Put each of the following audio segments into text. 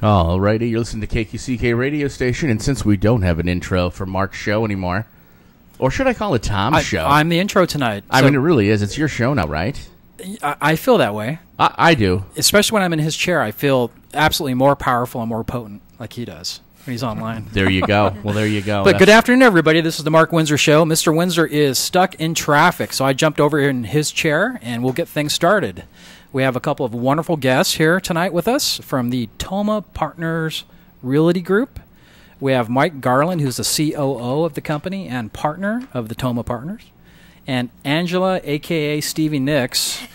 Alrighty, you're listening to KQCK radio station, and since we don't have an intro for Mark's show anymore, or should I call it Tom's show? I'm the intro tonight. I mean, it really is. It's your show now, right? I feel that way. I do. Especially when I'm in his chair, I feel absolutely more powerful and more potent, like he does when he's online. There you go. Well, there you go. But good afternoon, everybody. This is the Mark Winsor Show. Mr. Winsor is stuck in traffic, so I jumped over in his chair, and we'll get things started. We have a couple of wonderful guests here tonight with us from the Toma Partners Realty Group. We have Mike Garland, who's the COO of the company and partner of the Toma Partners. And Angela, a.k.a. Stevie Nicks,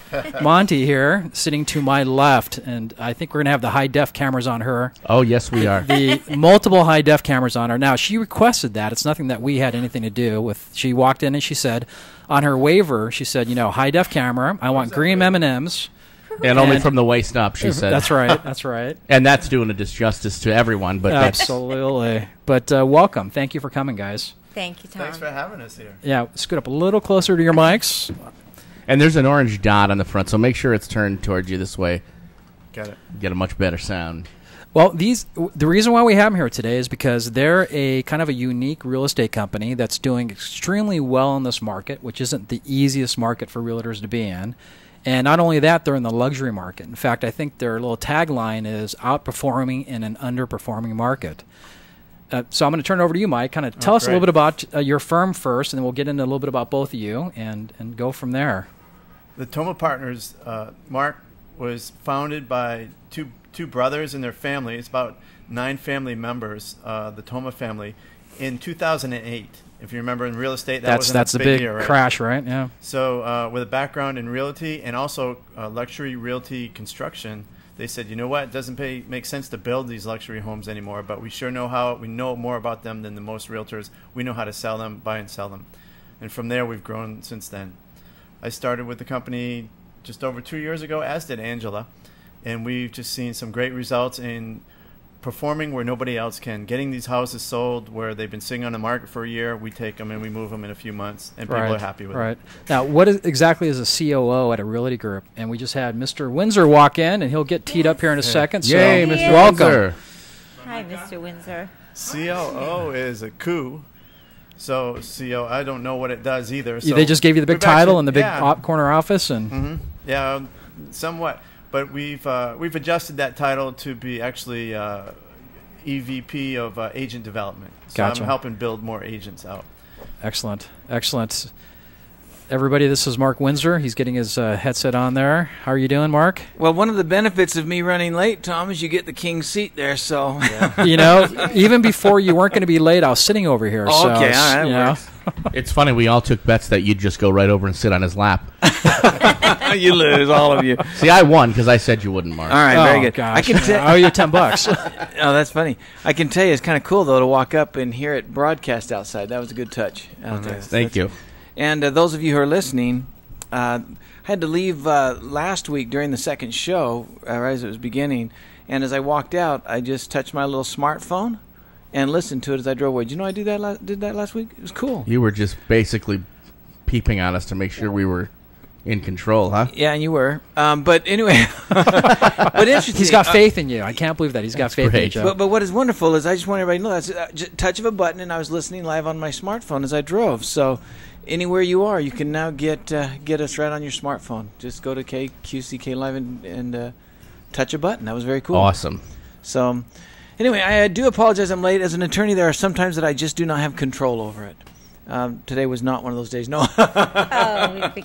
Monty here, sitting to my left. And I think we're going to have the high-def cameras on her. Oh, yes, we are. The multiple high-def cameras on her. Now, she requested that. It's nothing that we had anything to do with. She walked in and she said, on her waiver, she said, high-def camera. I want green M&Ms. And only from the waist up, she said. That's right. That's right. And that's doing a disjustice to everyone. But absolutely. But welcome. Thank you for coming, guys. Thank you, Tom. Thanks for having us here. Yeah, scoot up a little closer to your mics. And there's an orange dot on the front, so make sure it's turned towards you this way. Got it. Get a much better sound. Well, the reason why we have them here today is because they're a kind of a unique real estate company that's doing extremely well in this market, which isn't the easiest market for realtors to be in. And not only that, they're in the luxury market. In fact, I think their little tagline is outperforming in an underperforming market. So I'm going to turn it over to you, Mike. Kind of tell us a little bit about your firm first, and then we'll get into a little bit about both of you and go from there. The Toma Partners, Mark, was founded by two brothers and their family. It's about 9 family members, the Toma family, in 2008. If you remember, in real estate, that's a big year, right? Crash, right? Yeah. So with a background in realty and also luxury realty construction, they said, you know what, it doesn't make sense to build these luxury homes anymore, but we sure know how. We know more about them than the most realtors. We know how to sell them, buy and sell them. And from there, we've grown since then. I started with the company just over 2 years ago, as did Angela, and we've just seen some great results in performing where nobody else can. Getting these houses sold where they've been sitting on the market for a year, we take them and we move them in a few months, and people are happy with it. Right. Now, what exactly is a COO at a realty group? And we just had Mr. Winsor walk in, and he'll get teed up here in a second. Yay, so Mr. Welcome. Windsor. Hi, Mr. Windsor. COO is a coup. So CO, I don't know what it does either. So they just gave you the big title and the big corner office, and yeah, somewhat. But we've adjusted that title to be actually EVP of agent development. So gotcha. I'm helping build more agents out. Excellent, excellent. Everybody, this is Mark Winsor. He's getting his headset on there. How are you doing, Mark? Well, one of the benefits of me running late, Tom, is you get the king's seat there. So, even before you weren't going to be late, I was sitting over here. Oh, so, okay, all right. It's funny. We all took bets that you'd just go right over and sit on his lap. You lose, all of you. See, I won because I said you wouldn't, Mark. All right, very good. Gosh. I can owe you $10. Oh, that's funny. I can tell you, it's kind of cool though to walk up and hear it broadcast outside. That was a good touch. Thank you. And those of you who are listening, I had to leave last week during the second show, right as it was beginning. And as I walked out, I just touched my little smartphone and listened to it as I drove away. Did you know I did that last week? It was cool. You were just basically peeping on us to make sure we were in control, huh? Yeah, and you were. But anyway, but interesting. He's got faith in you. I can't believe that. He's got faith in you, Joe. But what is wonderful is I just want everybody to know that's just a touch of a button, and I was listening live on my smartphone as I drove. So anywhere you are, you can now get us right on your smartphone. Just go to KQCK Live and touch a button. That was very cool. Awesome. So anyway, I do apologize I'm late. As an attorney, there are some times that I just do not have control over it. Today was not one of those days. No.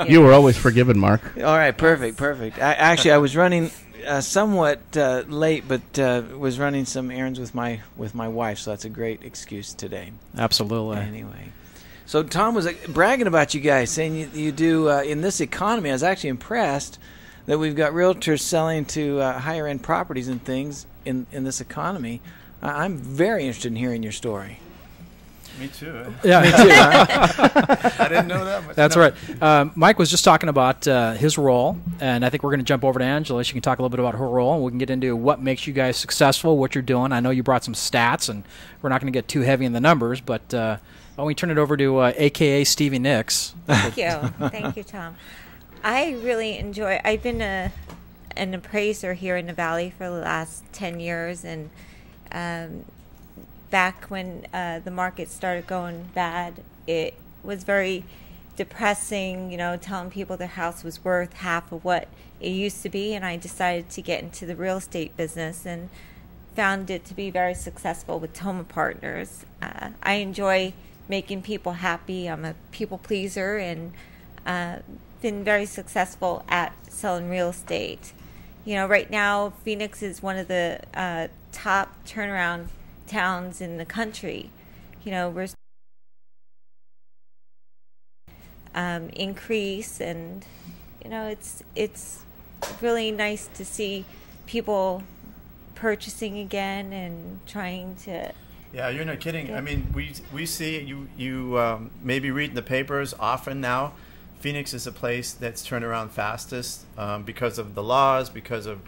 You were always forgiven, Mark. All right, perfect. I was running somewhat late, but was running some errands with my wife, so that's a great excuse today. Absolutely. Anyway, so Tom was bragging about you guys, saying you do in this economy. I was actually impressed that we've got realtors selling to higher end properties and things in this economy. I'm very interested in hearing your story. Me too. Yeah, me too. I didn't know that much. That's right. Mike was just talking about his role, and I think we're going to jump over to Angela. She can talk a little bit about her role, and we can get into what makes you guys successful, what you're doing. I know you brought some stats, and we're not going to get too heavy in the numbers, but why don't we turn it over to a.k.a. Stevie Nicks. Thank you. Thank you, Tom. I really enjoy. I've been a an appraiser here in the Valley for the last 10 years, and back when the market started going bad, it was very depressing, telling people their house was worth half of what it used to be, and I decided to get into the real estate business and found it to be very successful with Toma Partners. I enjoy making people happy. I'm a people pleaser, and been very successful at selling real estate. Right now, Phoenix is one of the top turnaround towns in the country. We're increase, and it's really nice to see people purchasing again and trying to. Yeah, you're not kidding. I mean, we see you maybe read in the papers often now. Phoenix is a place that's turned around fastest because of the laws, because of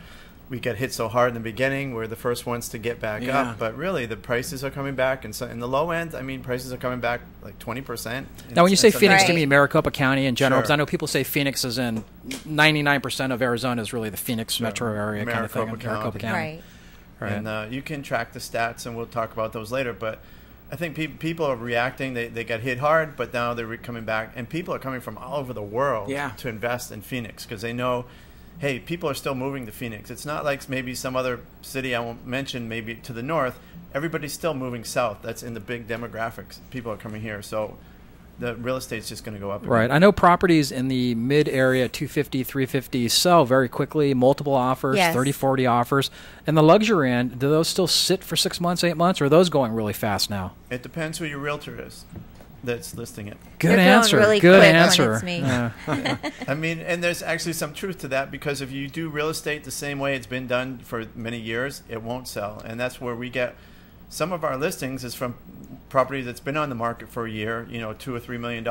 we get hit so hard in the beginning. We're the first ones to get back up, but really the prices are coming back, and so in the low end, I mean, prices are coming back like 20%. Now, when you say Phoenix, right. do you mean Maricopa County in general? Sure. Because I know people say Phoenix is in 99% of Arizona is really the Phoenix metro area kind of thing. Maricopa County. Right. And you can track the stats, and we'll talk about those later. But I think people are reacting. They got hit hard, but now they're coming back. And people are coming from all over the world to invest in Phoenix because they know, hey, people are still moving to Phoenix. It's not like maybe some other city I won't mention, maybe to the north. Everybody's still moving south. That's in the big demographics. People are coming here. So the real estate's just going to go up. Right. I know properties in the mid area, 250, 350, sell very quickly, multiple offers, Yes. 30, 40 offers. And the luxury end, do those still sit for 6 months, 8 months, or are those going really fast now? It depends who your realtor is that's listing it. Good They're going answer. really Good quick when answer. it's me. Yeah. I mean, and there's actually some truth to that because if you do real estate the same way it's been done for many years, it won't sell. And that's where we get some of our listings is from property that's been on the market for a year, $2 or $3 million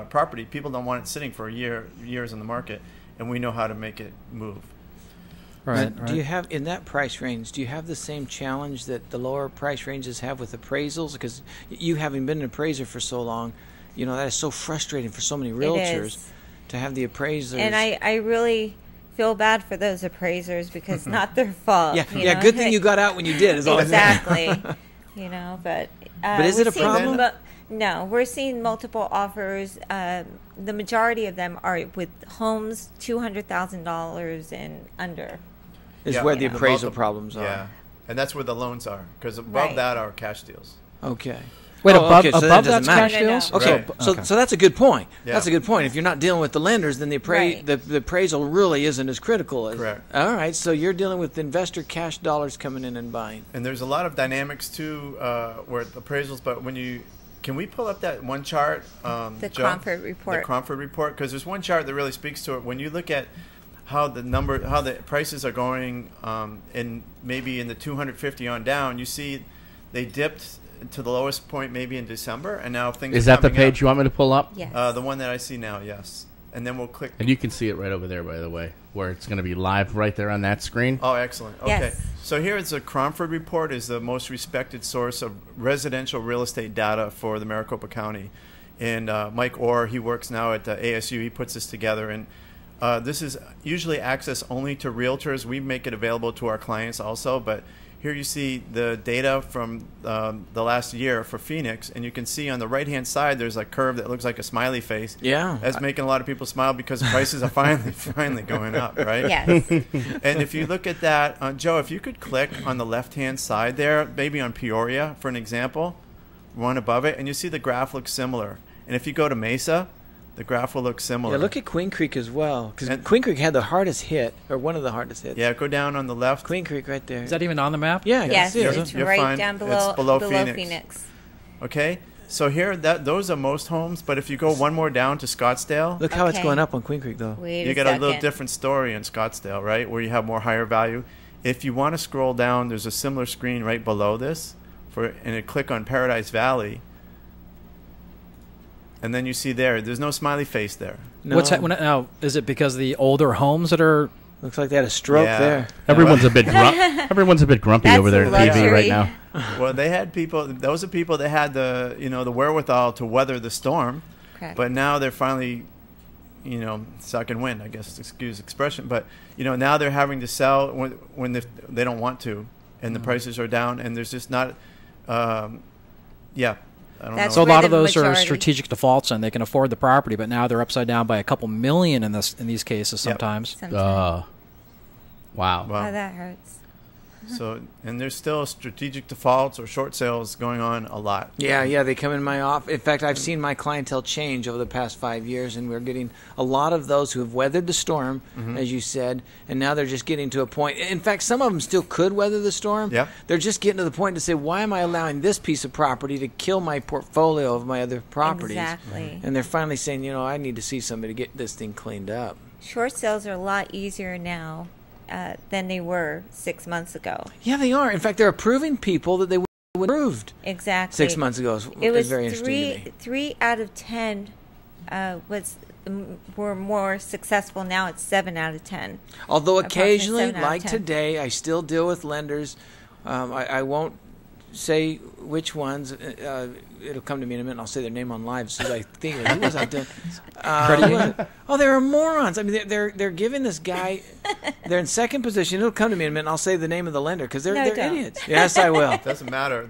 property. People don't want it sitting for years on the market, and we know how to make it move. Right. Do you have, in that price range, do you have the same challenge that the lower price ranges have with appraisals? Because you, having been an appraiser for so long, that is so frustrating for so many realtors to have the appraisers. And I really feel bad for those appraisers because it's not their fault. Yeah, good thing you got out when you did. Is all exactly. But is it a problem? No, we're seeing multiple offers. The majority of them are with homes $200,000 and under. Is where the appraisal problems are. Yeah, and that's where the loans are because above that are cash deals. Okay. Wait, above so that's doesn't cash matter. deals? Okay, Right. so that's a good point. Yeah. That's a good point. If you're not dealing with the lenders, then the appraisal really isn't as critical. Correct. All right, so you're dealing with investor cash dollars coming in and buying. And there's a lot of dynamics too, where appraisals. But can we pull up that one chart? The Joe? Cromford report. The Cromford report, because there's one chart that really speaks to it. When you look at how the prices are going, in maybe in the 250 on down, you see they dipped to the lowest point maybe in December, and now things. Is are that the coming page up. you want me to pull up? Yes. The one that I see now, yes. And then we'll click. And you can see it right over there, by the way, where it's going to be live right there on that screen. Oh, excellent. Okay. Yes. So here is the Cromford report is the most respected source of residential real estate data for the Maricopa County. And Mike Orr, he works now at ASU. He puts this together. And this is usually access only to realtors. We make it available to our clients also. But here you see the data from the last year for Phoenix. And you can see on the right-hand side, there's a curve that looks like a smiley face. Yeah. That's making a lot of people smile because prices are finally going up, right? Yes. And if you look at that, Joe, if you could click on the left-hand side there, maybe on Peoria, for an example, one above it, and you see the graph looks similar. And if you go to Mesa, the graph will look similar. Yeah, look at Queen Creek as well, because Queen Creek had the hardest hit, or one of the hardest hits. Yeah, go down on the left. Queen Creek right there. Is that even on the map? Yeah, Yes, you can see it. it's You're right fine. down It's below Phoenix. Phoenix. Okay, so here, those are most homes, but if you go one more down to Scottsdale, Look how it's Okay. going up on Queen Creek, though. Wait you a get a little second. different story in Scottsdale, right, where you have more higher value. If you want to scroll down, there's a similar screen right below this, and you click on Paradise Valley, and then you see there's no smiley face there. No. Now, is it because the older homes that are... Looks like they had a stroke Yeah. there. Everyone's a bit everyone's a bit grumpy That's over there at the TV right luxury. now. Well, they had people. Those are people that had the wherewithal to weather the storm. Correct. But now they're finally, suck and win, I guess, excuse expression. But, now they're having to sell when they don't want to, and the prices are down, and there's just not, I don't know. So a lot of those are strategic defaults, and they can afford the property, but now they're upside down by a couple million in these cases sometimes. Wow. Oh, that hurts. So, and there's still strategic defaults or short sales going on a lot. Yeah, they come in my office. In fact, I've seen my clientele change over the past 5 years, and we're getting a lot of those who have weathered the storm, as you said, and now they're just getting to a point. In fact, some of them still could weather the storm. Yeah. They're just getting to the point to say, why am I allowing this piece of property to kill my portfolio of my other properties? Exactly. And they're finally saying, I need to see somebody get this thing cleaned up. Short sales are a lot easier now than they were 6 months ago. Yeah, they are. In fact, they're approving people that they would have approved Exactly. 6 months ago. It was very interesting to me. 3 out of 10 were more successful. Now it's 7 out of 10. Although Apartments, occasionally, 7 out of like 10. today, I still deal with lenders. I won't say which ones. It'll come to me in a minute. I'll say their name on live. So I think who was I doing? They were morons. I mean, they're giving this guy. They're in second position. It'll come to me in a minute. And I'll say the name of the lender because they're idiots. Yes, I will. It doesn't matter.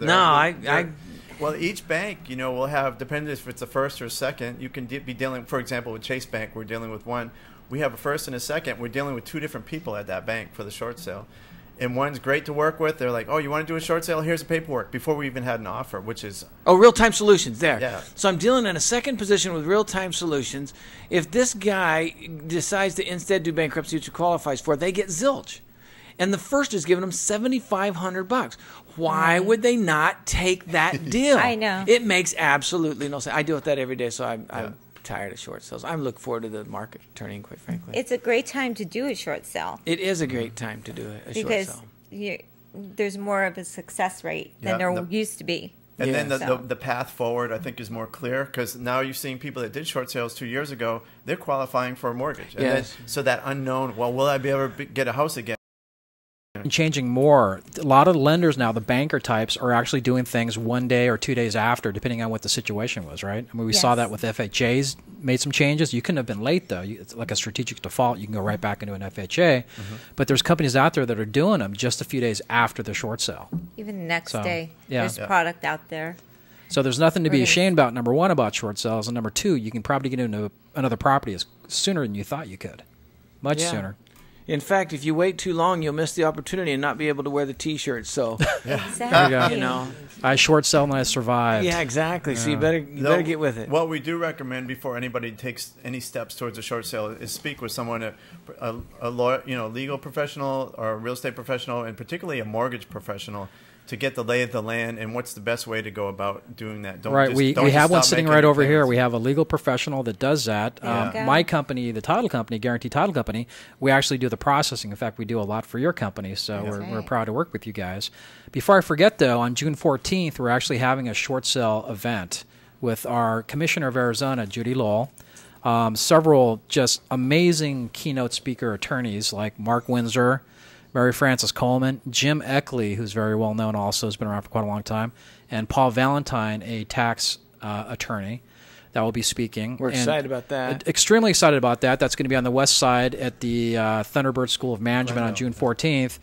Well, each bank, will have, depending if it's a first or a second, you can be dealing, for example, with Chase Bank, we're dealing with one. We have a first and a second. We're dealing with 2 different people at that bank for the short sale. And one's great to work with. They're like, oh, you want to do a short sale? Here's the paperwork before we even had an offer, which is... Oh, Real-Time Solutions, there. Yeah. So I'm dealing in a second position with Real-Time Solutions. If this guy decides to instead do bankruptcy, which he qualifies for, they get zilch. And the first is giving them $7,500. Why would they not take that deal? I know. It makes absolutely no sense. I deal with that every day, so I'm tired of short sales. I'm looking forward to the market turning, quite frankly. It's a great time to do a short sale. It is a great time to do a short sale. Because there's more of a success rate than there used to be. And then the path forward, I think, is more clear because now you're seeing people that did short sales 2 years ago, they're qualifying for a mortgage. And so that unknown, will I be able to get a house again? Changing more. A lot of lenders now, the banker types, are actually doing things 1 day or 2 days after, depending on what the situation was, right? I mean, we saw that with FHAs, made some changes. You couldn't have been late, though. It's like a strategic default. You can go right back into an FHA. But there's companies out there that are doing them just a few days after the short sale. Even the next day, there's Yeah. product out there. So there's nothing to be ashamed about, number one, about short sales. And number two, you can probably get into another property sooner than you thought you could. Much sooner. In fact, if you wait too long, you'll miss the opportunity and not be able to wear the T-shirt. So, Exactly. I short sell and I survived. Yeah, exactly. So you better get with it. What we do recommend before anybody takes any steps towards a short sale is speak with someone, a lawyer, legal professional or a real estate professional, and particularly a mortgage professional, to get the lay of the land and what's the best way to go about doing that. We have one sitting right over here. We have a legal professional that does that. My company, the title company, Guaranteed Title Company, we actually do the processing. In fact, we do a lot for your company, so we're proud to work with you guys. Before I forget, though, on June 14th, we're actually having a short sale event with our Commissioner of Arizona, Judy Lowell, several just amazing keynote speaker attorneys like Mark Winsor, Mary Frances Coleman, Jim Eckley, who's very well known also, has been around for quite a long time, and Paul Valentine, a tax attorney, that will be speaking. We're excited about that. Extremely excited about that. That's going to be on the west side at the Thunderbird School of Management on June 14th.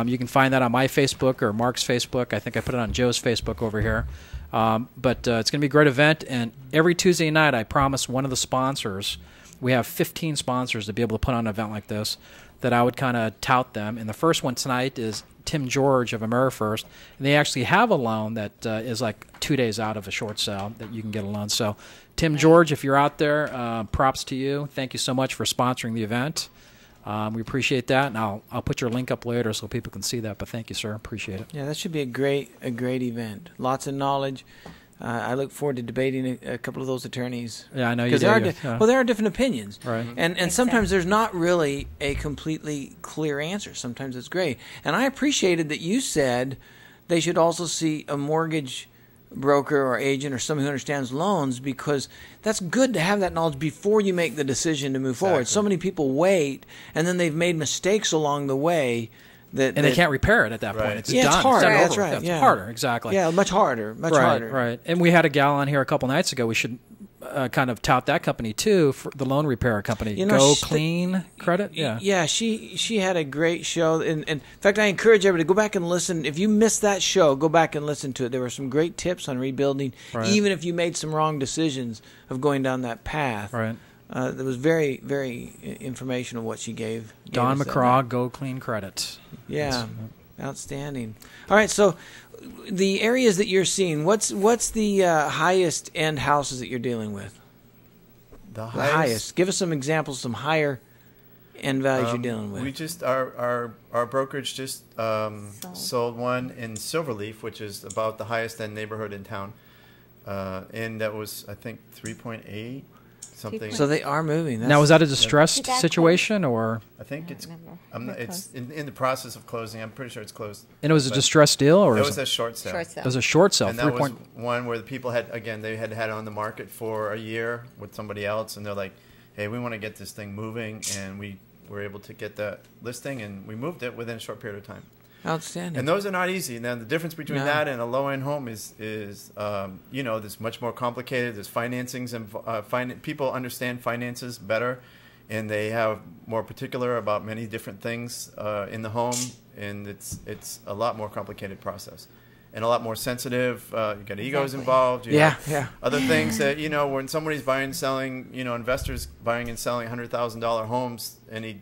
You can find that on my Facebook or Mark's Facebook. I think I put it on Joe's Facebook over here. But it's going to be a great event, and every Tuesday night I promise one of the sponsors, we have 15 sponsors to be able to put on an event like this, that I would kind of tout them. And the first one tonight is Tim George of AmeriFirst. And they actually have a loan that is like 2 days out of a short sale that you can get a loan. So, Tim George, if you're out there, props to you. Thank you so much for sponsoring the event. We appreciate that, and I'll put your link up later so people can see that. But thank you, sir. Appreciate it. Yeah, that should be a great event. Lots of knowledge. I look forward to debating a couple of those attorneys. Yeah, I know you do. There are different opinions, right? And sometimes there's not really a completely clear answer. Sometimes it's gray. And I appreciated that you said they should also see a mortgage broker or agent or someone who understands loans, because that's good to have that knowledge before you make the decision to move forward. So many people wait, and then they've made mistakes along the way. And they can't repair it at that point. It's done. It's hard. That's right. It's harder, exactly. Yeah, much harder. Right. And we had a gal on here a couple nights ago. We should kind of tout that company too, for the loan repair company. Go Clean Credit. Yeah. She had a great show, and in fact, I encourage everybody to go back and listen. If you missed that show, go back and listen to it. There were some great tips on rebuilding, even if you made some wrong decisions of going down that path. Right. That was very, very informational what she gave. Don McCraw, Go Clean Credit. Yeah, outstanding. All right, so the areas that you're seeing, what's the highest end houses that you're dealing with? The highest. Give us some examples, some higher end values you're dealing with. We just our brokerage just sold one in Silverleaf, which is about the highest end neighborhood in town, and that was I think 3.8 something. So they are moving. Now, was that a distressed situation, or? I think it's it's in the process of closing. I'm pretty sure it's closed. And it was a distressed deal, or it was a short sale? It was a short sale. And that was one where the people had it on the market for a year with somebody else, and they're like, "Hey, we want to get this thing moving," and we were able to get that listing, and we moved it within a short period of time. Outstanding. And those are not easy. Now, the difference between that and a low-end home is there's much more complicated. There's financings, and people understand finances better, and they have more particular about many different things in the home, and it's a lot more complicated process. And a lot more sensitive. You got egos involved. You have other things that, when somebody's buying and selling, investors buying and selling $100,000 homes, and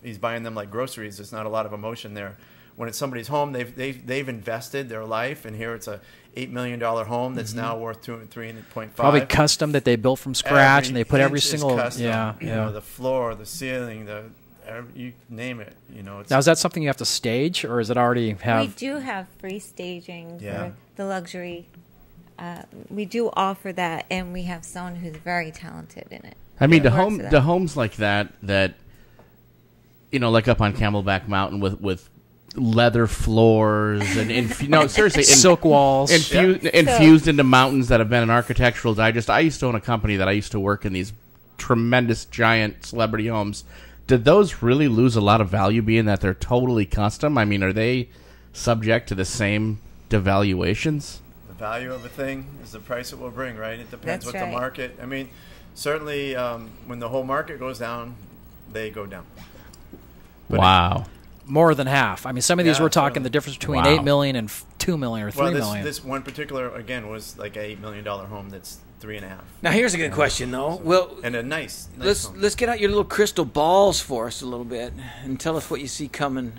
he's buying them like groceries. There's not a lot of emotion there. When it's somebody's home, they've invested their life, and here it's a $8 million home that's now worth $3.5. Probably custom that they built from scratch, and they put every single custom. The floor, the ceiling, you name it. Now, is that something you have to stage, or is it already have? We do have free staging for the luxury. We do offer that, and we have someone who's very talented in it. I mean, the homes like that, like up on Camelback Mountain with leather floors and seriously, silk walls, infused into mountains that have been an Architectural Digest. I used to own a company that I used to work in these tremendous, giant celebrity homes. Did those really lose a lot of value, being that they're totally custom? I mean, are they subject to the same devaluations? The value of a thing is the price it will bring, right? It depends That's what right. the market. I mean, certainly when the whole market goes down, they go down. But wow. More than half. I mean, some of these we're talking the difference between $8 million and $2 million or $3 million. This one particular, again, was like an $8 million home that's 3.5. Now, here's a good question, though. And a nice let's get out your little crystal balls for us a little bit and tell us what you see coming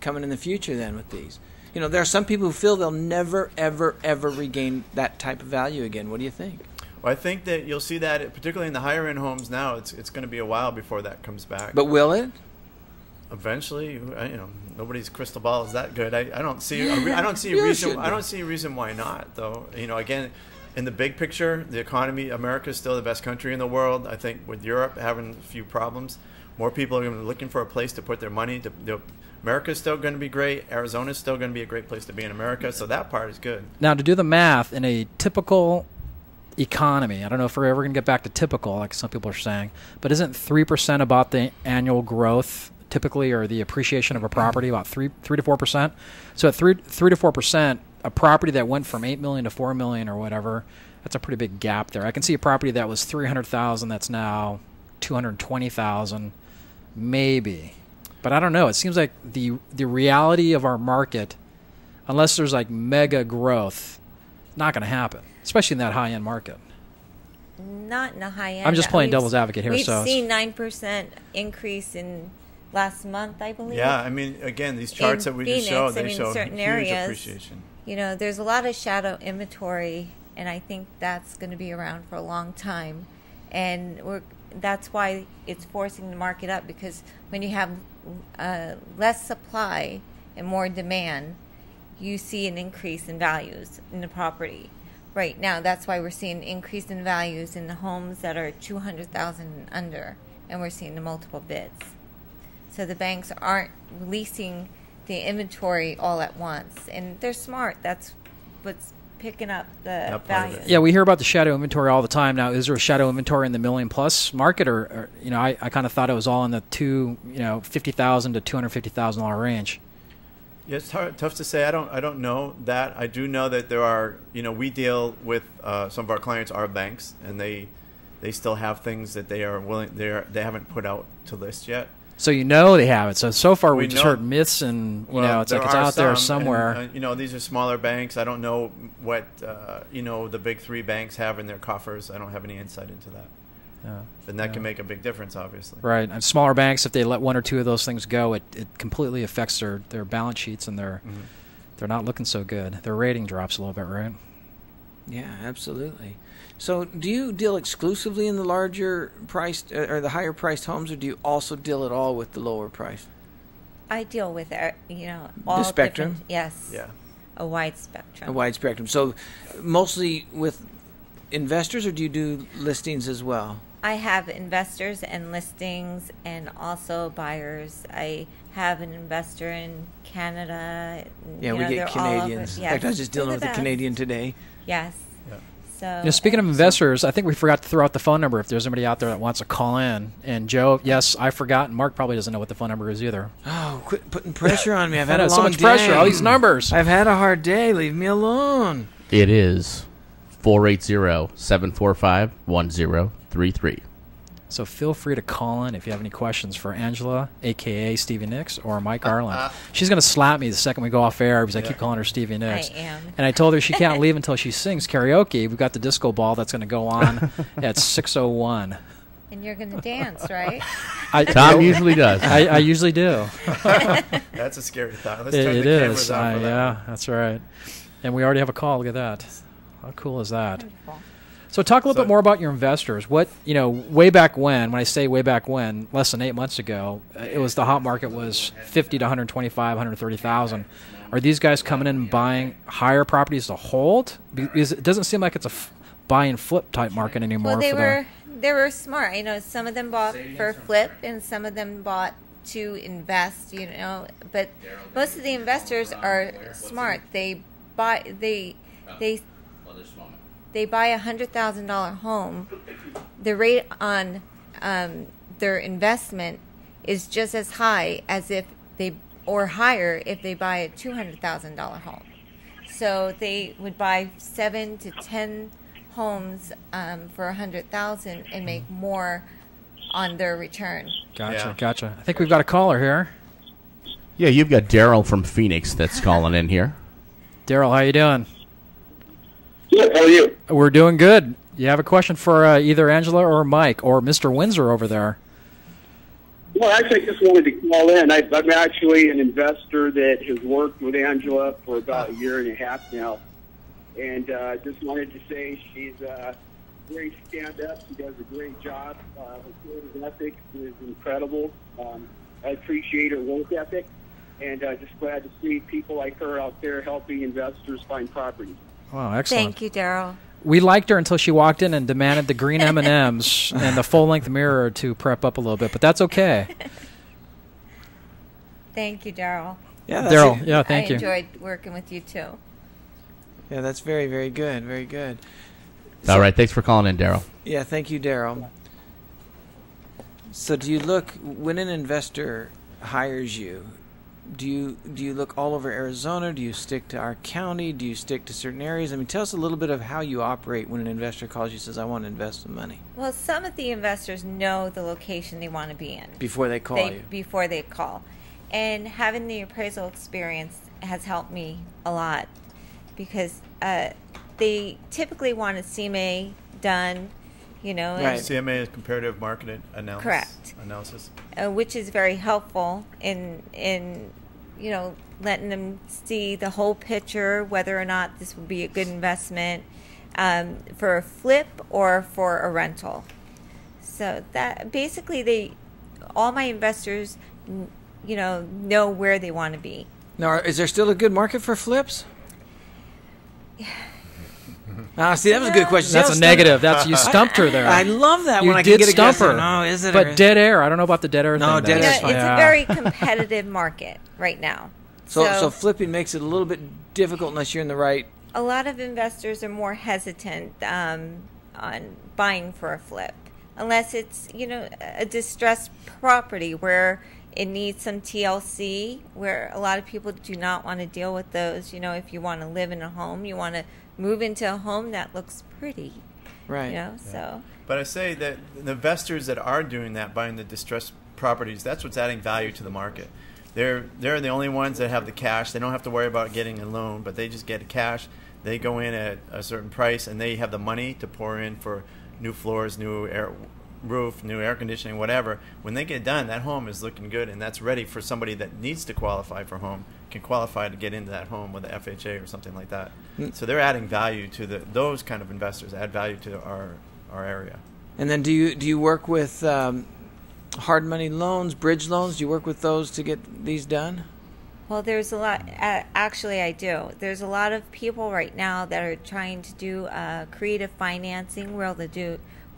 in the future then with these. There are some people who feel they'll never, ever, ever regain that type of value again. What do you think? Well, I think that you'll see that, particularly in the higher end homes now, it's going to be a while before that comes back. But will it? Eventually, nobody's crystal ball is that good. I don't see a reason why not, though. Again, in the big picture, the economy, America is still the best country in the world. I think with Europe having a few problems, more people are going to be looking for a place to put their money. America is still going to be great. Arizona is still going to be a great place to be in America. So that part is good. Now, to do the math in a typical economy, I don't know if we're ever going to get back to typical, like some people are saying, but isn't 3% about the annual growth typically, or the appreciation of a property, about 3 to 4%? So at 3 to 4%, a property that went from $8 million to $4 million or whatever, that's a pretty big gap there. I can see a property that was $300,000 that's now $220,000, maybe. But I don't know. It seems like the reality of our market, unless there's like mega growth, not going to happen, especially in that high end market. Not in the high end. I'm just playing devil's advocate here. We've seen 9% increase in last month, I believe. Yeah, I mean, again, these charts that we just showed, they show certain huge areas, appreciation. There's a lot of shadow inventory, and I think that's going to be around for a long time. And that's why it's forcing the market up, because when you have less supply and more demand, you see an increase in values in the property. Right now, that's why we're seeing an increase in values in the homes that are $200,000 and under, and we're seeing the multiple bids. So the banks aren't releasing the inventory all at once, and they're smart. That's what's picking up the value. Yeah, we hear about the shadow inventory all the time. Now, is there a shadow inventory in the $1 million plus market, or I kind of thought it was all in the $50,000 to $250,000 range? Yeah, it's tough to say. I don't know that. I do know that there are, we deal with some of our clients are banks, and they still have things that they haven't put out to list yet. So they have it. So far we just know- heard myths, and it's there like it's are out there some, somewhere. and, these are smaller banks. I don't know what the big three banks have in their coffers. I don't have any insight into that. Yeah. Then that can make a big difference, obviously. Right, and smaller banks, if they let one or two of those things go, it completely affects their balance sheets, and they're not looking so good. Their rating drops a little bit, right? Yeah, absolutely. So do you deal exclusively in the larger priced or the higher priced homes, or do you also deal at all with the lower price? I deal with all The spectrum? different- Yes. Yeah. A wide spectrum. A wide spectrum. So mostly with investors, or do you do listings as well? I have investors and listings, and also buyers. I have an investor in Canada. Yeah, we get they're all over- Canadians. Yes, In fact, I was just they're dealing with the a best. Canadian today. Yes. Yeah. So. Speaking of investors, I think we forgot to throw out the phone number if there's anybody out there that wants to call in. And Joe, yes, I forgot, and Mark probably doesn't know what the phone number is either. Oh, quit putting pressure on me. I've I had know, a so long much day. pressure, all these numbers. I've had a hard day. Leave me alone. It is 480-745-1033. So feel free to call in if you have any questions for Angela, a.k.a. Stevie Nicks, or Mike Arlen. She's going to slap me the second we go off air because I keep calling her Stevie Nicks. I am. And I told her she can't leave until she sings karaoke. We've got the disco ball that's going to go on at 6:01. And you're going to dance, right? Tom usually does. I usually do. That's a scary thought. Let's turn It the cameras is. on for that. Yeah, that's right. And we already have a call. Look at that. How cool is that? Wonderful. So talk a little bit more about your investors. What, way back when I say way back when, less than 8 months ago, it was the hot market was 50 to 125, 130,000. Are these guys coming in and buying higher properties to hold? Because it doesn't seem like it's a buy and flip type market anymore. Well, they were smart. Some of them bought for flip, and some of them bought to invest. But most of the investors are smart. They buy $100,000 home. The rate on their investment is just as high as or higher if they buy a $200,000 home. So they would buy 7 to 10 homes for $100,000 and make more on their return. Gotcha. I think we've got a caller here. Yeah, you've got Daryl from Phoenix that's calling in here. Daryl, how you doing? Good. How are you? We're doing good. You have a question for either Angela or Mike or Mr. Winsor over there? Well, actually, I just wanted to call in. I'm actually an investor that has worked with Angela for about a year and a half now, and just wanted to say she's very stand-up. She does a great job. Her code of ethics is incredible. I appreciate her work ethic, and just glad to see people like her out there helping investors find properties. Wow, excellent. Thank you, Daryl. We liked her until she walked in and demanded the green M&Ms and the full-length mirror to prep up a little bit, but that's okay. Thank you, Daryl. Yeah, Daryl, yeah, thank I you. enjoyed working with you, too. Yeah, that's very, very good. Very good. All right, thanks for calling in, Daryl. Yeah, thank you, Daryl. So do you look, when an investor hires you, do you look all over Arizona? Do you stick to our county? Do you stick to certain areas? I mean, tell us a little bit of how you operate when an investor calls you and says, I want to invest some money. Well, some of the investors know the location they want to be in Before they call you. before they call. And having the appraisal experience has helped me a lot because they typically want a CMA done, Right. CMA is comparative market analysis. Correct. Analysis. Which is very helpful in letting them see the whole picture, whether or not this would be a good investment for a flip or for a rental. So that basically all my investors, know where they want to be. Now, is there still a good market for flips? See, that was a good question. That's a negative. You stumped her there. I love that You when I did can get a guess. stump her. No, is it? But dead air. I don't know about the dead air No, thing. dead air's It's fine. a very competitive market right now. So flipping makes it a little bit difficult unless you're in the right. A lot of investors are more hesitant on buying for a flip, unless it's a distressed property where it needs some TLC, where a lot of people do not want to deal with those. You know, if you want to live in a home, you want to move into a home that looks pretty. Right. You know, so. But I say that the investors that are doing that, buying the distressed properties, that's what's adding value to the market. They're the only ones that have the cash. They don't have to worry about getting a loan, but they just get cash. They go in at a certain price, and they have the money to pour in for new floors, new roof, new air conditioning, whatever. When they get done, that home is looking good, and that's ready for somebody that needs to qualify for home, can qualify to get into that home with a FHA or something like that. So they're adding value to those kind of investors, add value to our area. And then do you work with hard money loans, bridge loans? Do you work with those to get these done? Well, there's a lot. Actually, I do. There's a lot of people right now that are trying to do creative financing, where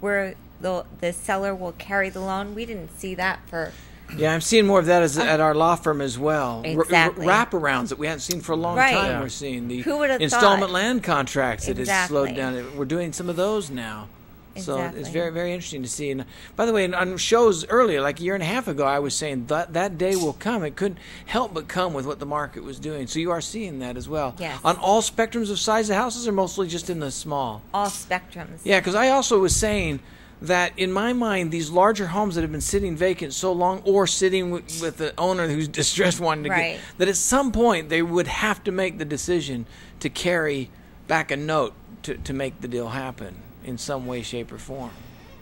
the seller will carry the loan. We didn't see that for. Yeah, I'm seeing more of that at our law firm as well. Exactly. Wraparounds that we haven't seen for a long Right. time. Yeah. We're seeing the Who would have installment thought? land contracts that has slowed Exactly. down. We're doing some of those now. So it's Exactly. very, very interesting to see. And by the way, on shows earlier, like a year and a half ago, I was saying that day will come. It couldn't help but come with what the market was doing. So you are seeing that as well. Yes. On all spectrums of size of houses, or mostly just in the small? All spectrums. Yeah, because I also was saying that in my mind, these larger homes that have been sitting vacant so long, or sitting with the owner who's distressed wanting to Right. get, that at some point they would have to make the decision to carry back a note to make the deal happen in some way, shape, or form.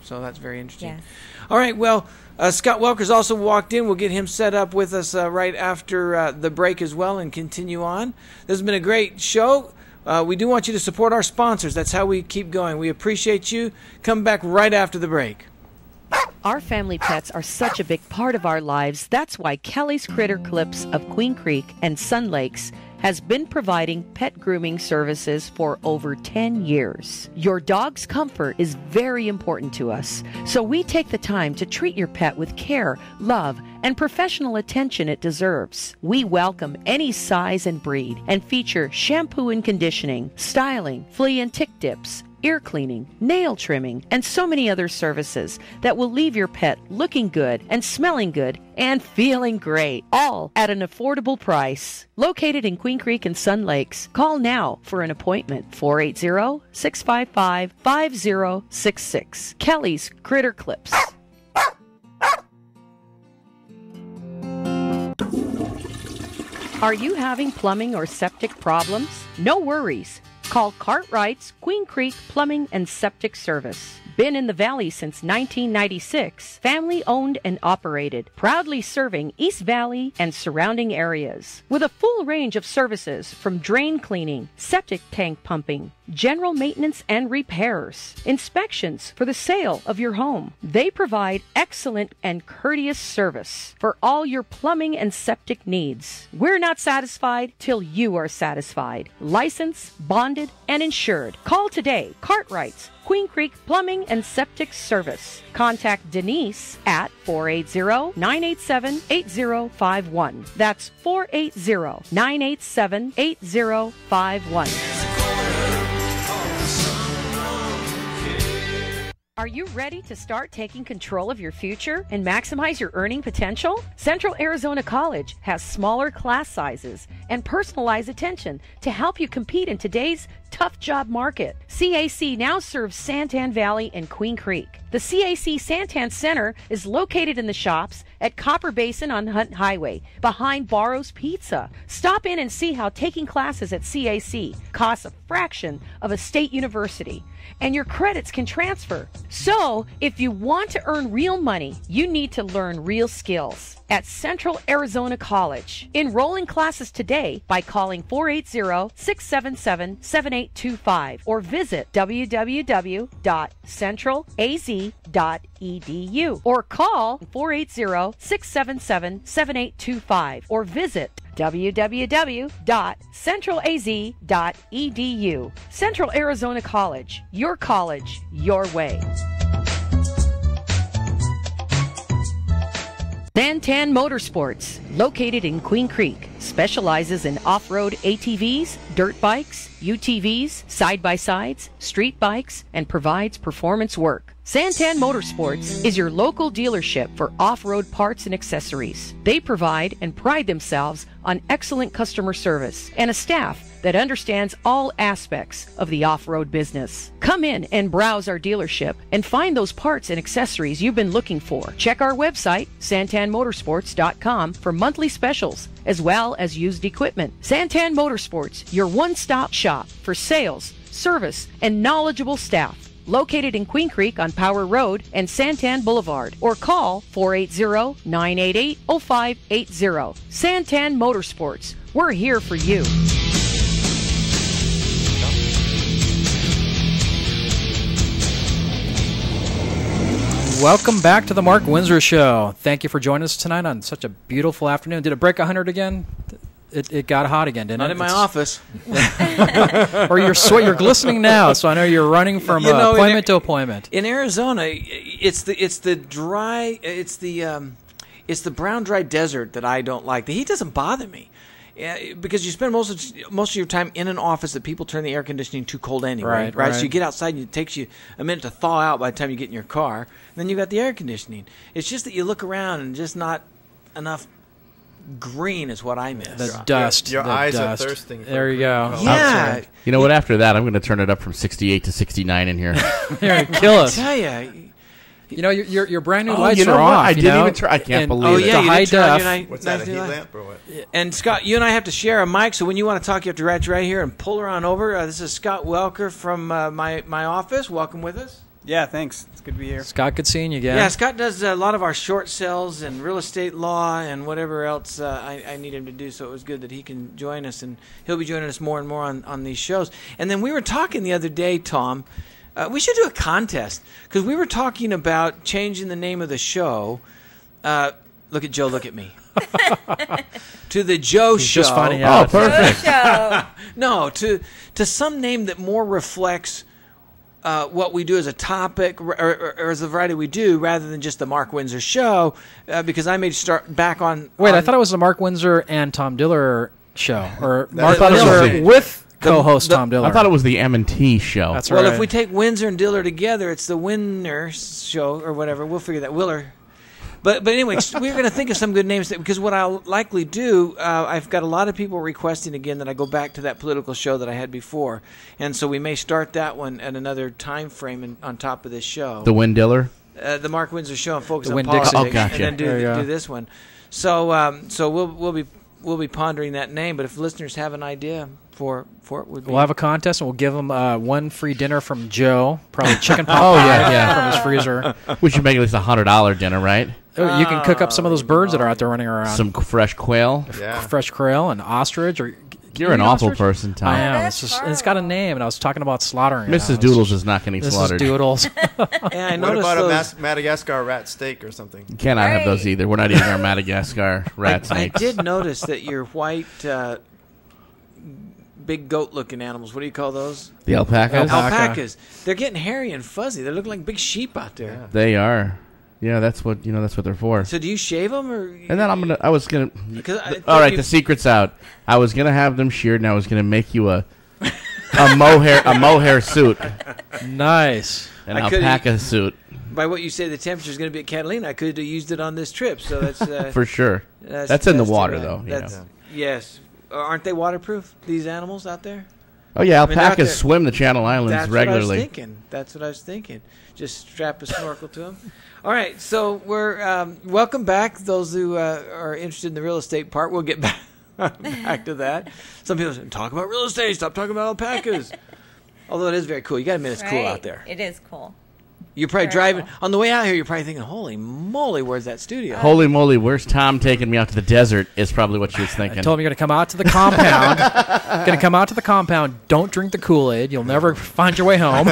So that's very interesting. Yes. All right, well, Scott Welker's also walked in. We'll get him set up with us right after the break as well and continue on. This has been a great show. We do want you to support our sponsors. That's how we keep going. We appreciate you. Come back right after the break. Our family pets are such a big part of our lives. That's why Kelly's Critter Clips of Queen Creek and Sun Lakes has been providing pet grooming services for over 10 years. Your dog's comfort is very important to us, so we take the time to treat your pet with care, love, and professional attention it deserves. We welcome any size and breed and feature shampoo and conditioning, styling, flea and tick dips, ear cleaning, nail trimming, and so many other services that will leave your pet looking good and smelling good and feeling great, all at an affordable price. Located in Queen Creek and Sun Lakes, call now for an appointment, 480-655-5066. Kelly's Critter Clips. Are you having plumbing or septic problems? No worries. Call Cartwright's Queen Creek Plumbing and Septic Service. Been in the Valley since 1996. Family owned and operated. Proudly serving East Valley and surrounding areas. With a full range of services from drain cleaning, septic tank pumping, general maintenance and repairs, inspections for the sale of your home. They provide excellent and courteous service for all your plumbing and septic needs. We're not satisfied till you are satisfied. Licensed, bonded, and insured. Call today. Cartwright's Queen Creek Plumbing and Septic Service. Contact Denise at 480-987-8051. That's 480-987-8051. Are you ready to start taking control of your future and maximize your earning potential? Central Arizona College has smaller class sizes and personalized attention to help you compete in today's tough job market. CAC now serves Santan Valley and Queen Creek. The CAC Santan Center is located in the shops at Copper Basin on Hunt Highway, behind Barrow's Pizza. Stop in and see how taking classes at CAC costs a fraction of a state university, and your credits can transfer. So, if you want to earn real money, you need to learn real skills at Central Arizona College. Enroll in classes today by calling 480-677-7825 or visit www.centralaz.edu or call 480-677-7825 or visit www.centralaz.edu. Central Arizona College, your college, your way. Santan Motorsports, located in Queen Creek, specializes in off-road ATVs, dirt bikes, UTVs, side-by-sides, street bikes, and provides performance work. Santan Motorsports is your local dealership for off-road parts and accessories. They provide and pride themselves on excellent customer service and a staff that understands all aspects of the off-road business. Come in and browse our dealership and find those parts and accessories you've been looking for. Check our website, santanmotorsports.com, for monthly specials as well as used equipment. Santan Motorsports, your one-stop shop for sales, service, and knowledgeable staff. Located in Queen Creek on Power Road and Santan Boulevard, or call 480-988-0580. Santan Motorsports, we're here for you. Welcome back to the Mark Winsor Show. Thank you for joining us tonight on such a beautiful afternoon. Did it break 100 again? It got hot again, didn't it? Not in my office. Or you're glistening now, so I know you're running from appointment to appointment. In Arizona, it's the brown dry desert that I don't like. The heat doesn't bother me. Because you spend most of your time in an office that people turn the air conditioning too cold anyway, right? So you get outside and it takes you a minute to thaw out by the time you get in your car. And then you got the air conditioning. It's just that you look around and just not enough green is what I miss. The dust. Your the eyes dust. are thirsting. There you go. Yeah. You know what? After that, I'm going to turn it up from 68 to 69 in here. You're going to kill us. I tell you. You know, your brand new lights you know are what? off. I didn't even try. I can't believe it. Yeah, The high def. What's that, a heat lamp or what? And Scott, you and I have to share a mic, so when you want to talk, you have to right here and pull her on over. This is Scott Welker from my office. Welcome with us. Yeah, thanks. It's good to be here. Scott, good seeing you again. Yeah, Scott does a lot of our short sales and real estate law and whatever else I need him to do, so it was good that he can join us, and he'll be joining us more and more on these shows. And then we were talking the other day, Tom, we should do a contest, because we were talking about changing the name of the show. Look at Joe, look at me. To the Joe Show. Just finding out. Oh, perfect. No, to some name that more reflects what we do as a topic or as a variety we do, rather than just the Mark Winsor Show, because I may start back on... Wait, I thought it was the Mark Winsor and Tom Diller show. Or Mark thought it was Winsor the- with co-host Tom Diller. I thought it was the M&T show. That's right. Well, if we take Winsor and Diller together, it's the Winner Show or whatever. We'll figure that. Willer. But anyway, we're going to think of some good names, because what I'll likely do, I've got a lot of people requesting again that I go back to that political show that I had before, and so we may start that one at another time frame on top of this show. The Win Diller? The Mark Winsor Show, and focus The on Win politics, Dixon. Oh, gotcha. and then There you do go. this one. So we'll be pondering that name. But if listeners have an idea for it, would be We'll have a contest, and we'll give them one free dinner from Joe, probably chicken pot Oh, pie yeah. from his freezer. We should make at least a $100 dinner, right? Oh, you can cook up some of those birds that are out there running around. Some fresh quail. Yeah. Fresh quail and ostrich. Or You're an eat awful ostrich? person, Tom. I am. that's It's got a name, and I was talking about slaughtering it. Mrs. Doodles is not getting This slaughtered. is Doodles. Yeah, I What noticed about those. a Madagascar rat steak or something? You cannot have those Right. either. We're not eating our Madagascar rat I snakes. did notice that your white, big goat-looking animals. What do you call those? The alpacas? Alpaca. Alpacas. They're getting hairy and fuzzy. They look like big sheep out there. They are. Yeah, that's what they're for. So do you shave them, or? And then I was gonna. Because I think All right, you- the secret's out. I was gonna have them sheared, and I was gonna make you a mohair suit, Nice. an I could've- alpaca suit By what you say, the temperature is going to be at Catalina. I could have used it on this trip. So that's for sure. That's in the too water, bad. though. you That's, know. Yes. Aren't they waterproof? These animals out there? Oh yeah, I mean, they're out alpacas there- swim the Channel Islands That's regularly. what I was thinking. That's what I was thinking. Just strap a snorkel to them. All right, so we're welcome back. Those who are interested in the real estate part, we'll get back to that. Some people say, talk about real estate. Stop talking about alpacas. Although it is very cool. You got to admit it's cool out there. It is cool. You're probably Very driving cool. on the way out here. You're probably thinking, "Holy moly, where's that studio?" Holy moly, where's Tom taking me out to the desert? Is probably what she was thinking. I told him you're going to come out to the compound. Going to come out to the compound. Don't drink the Kool-Aid. You'll never find your way home.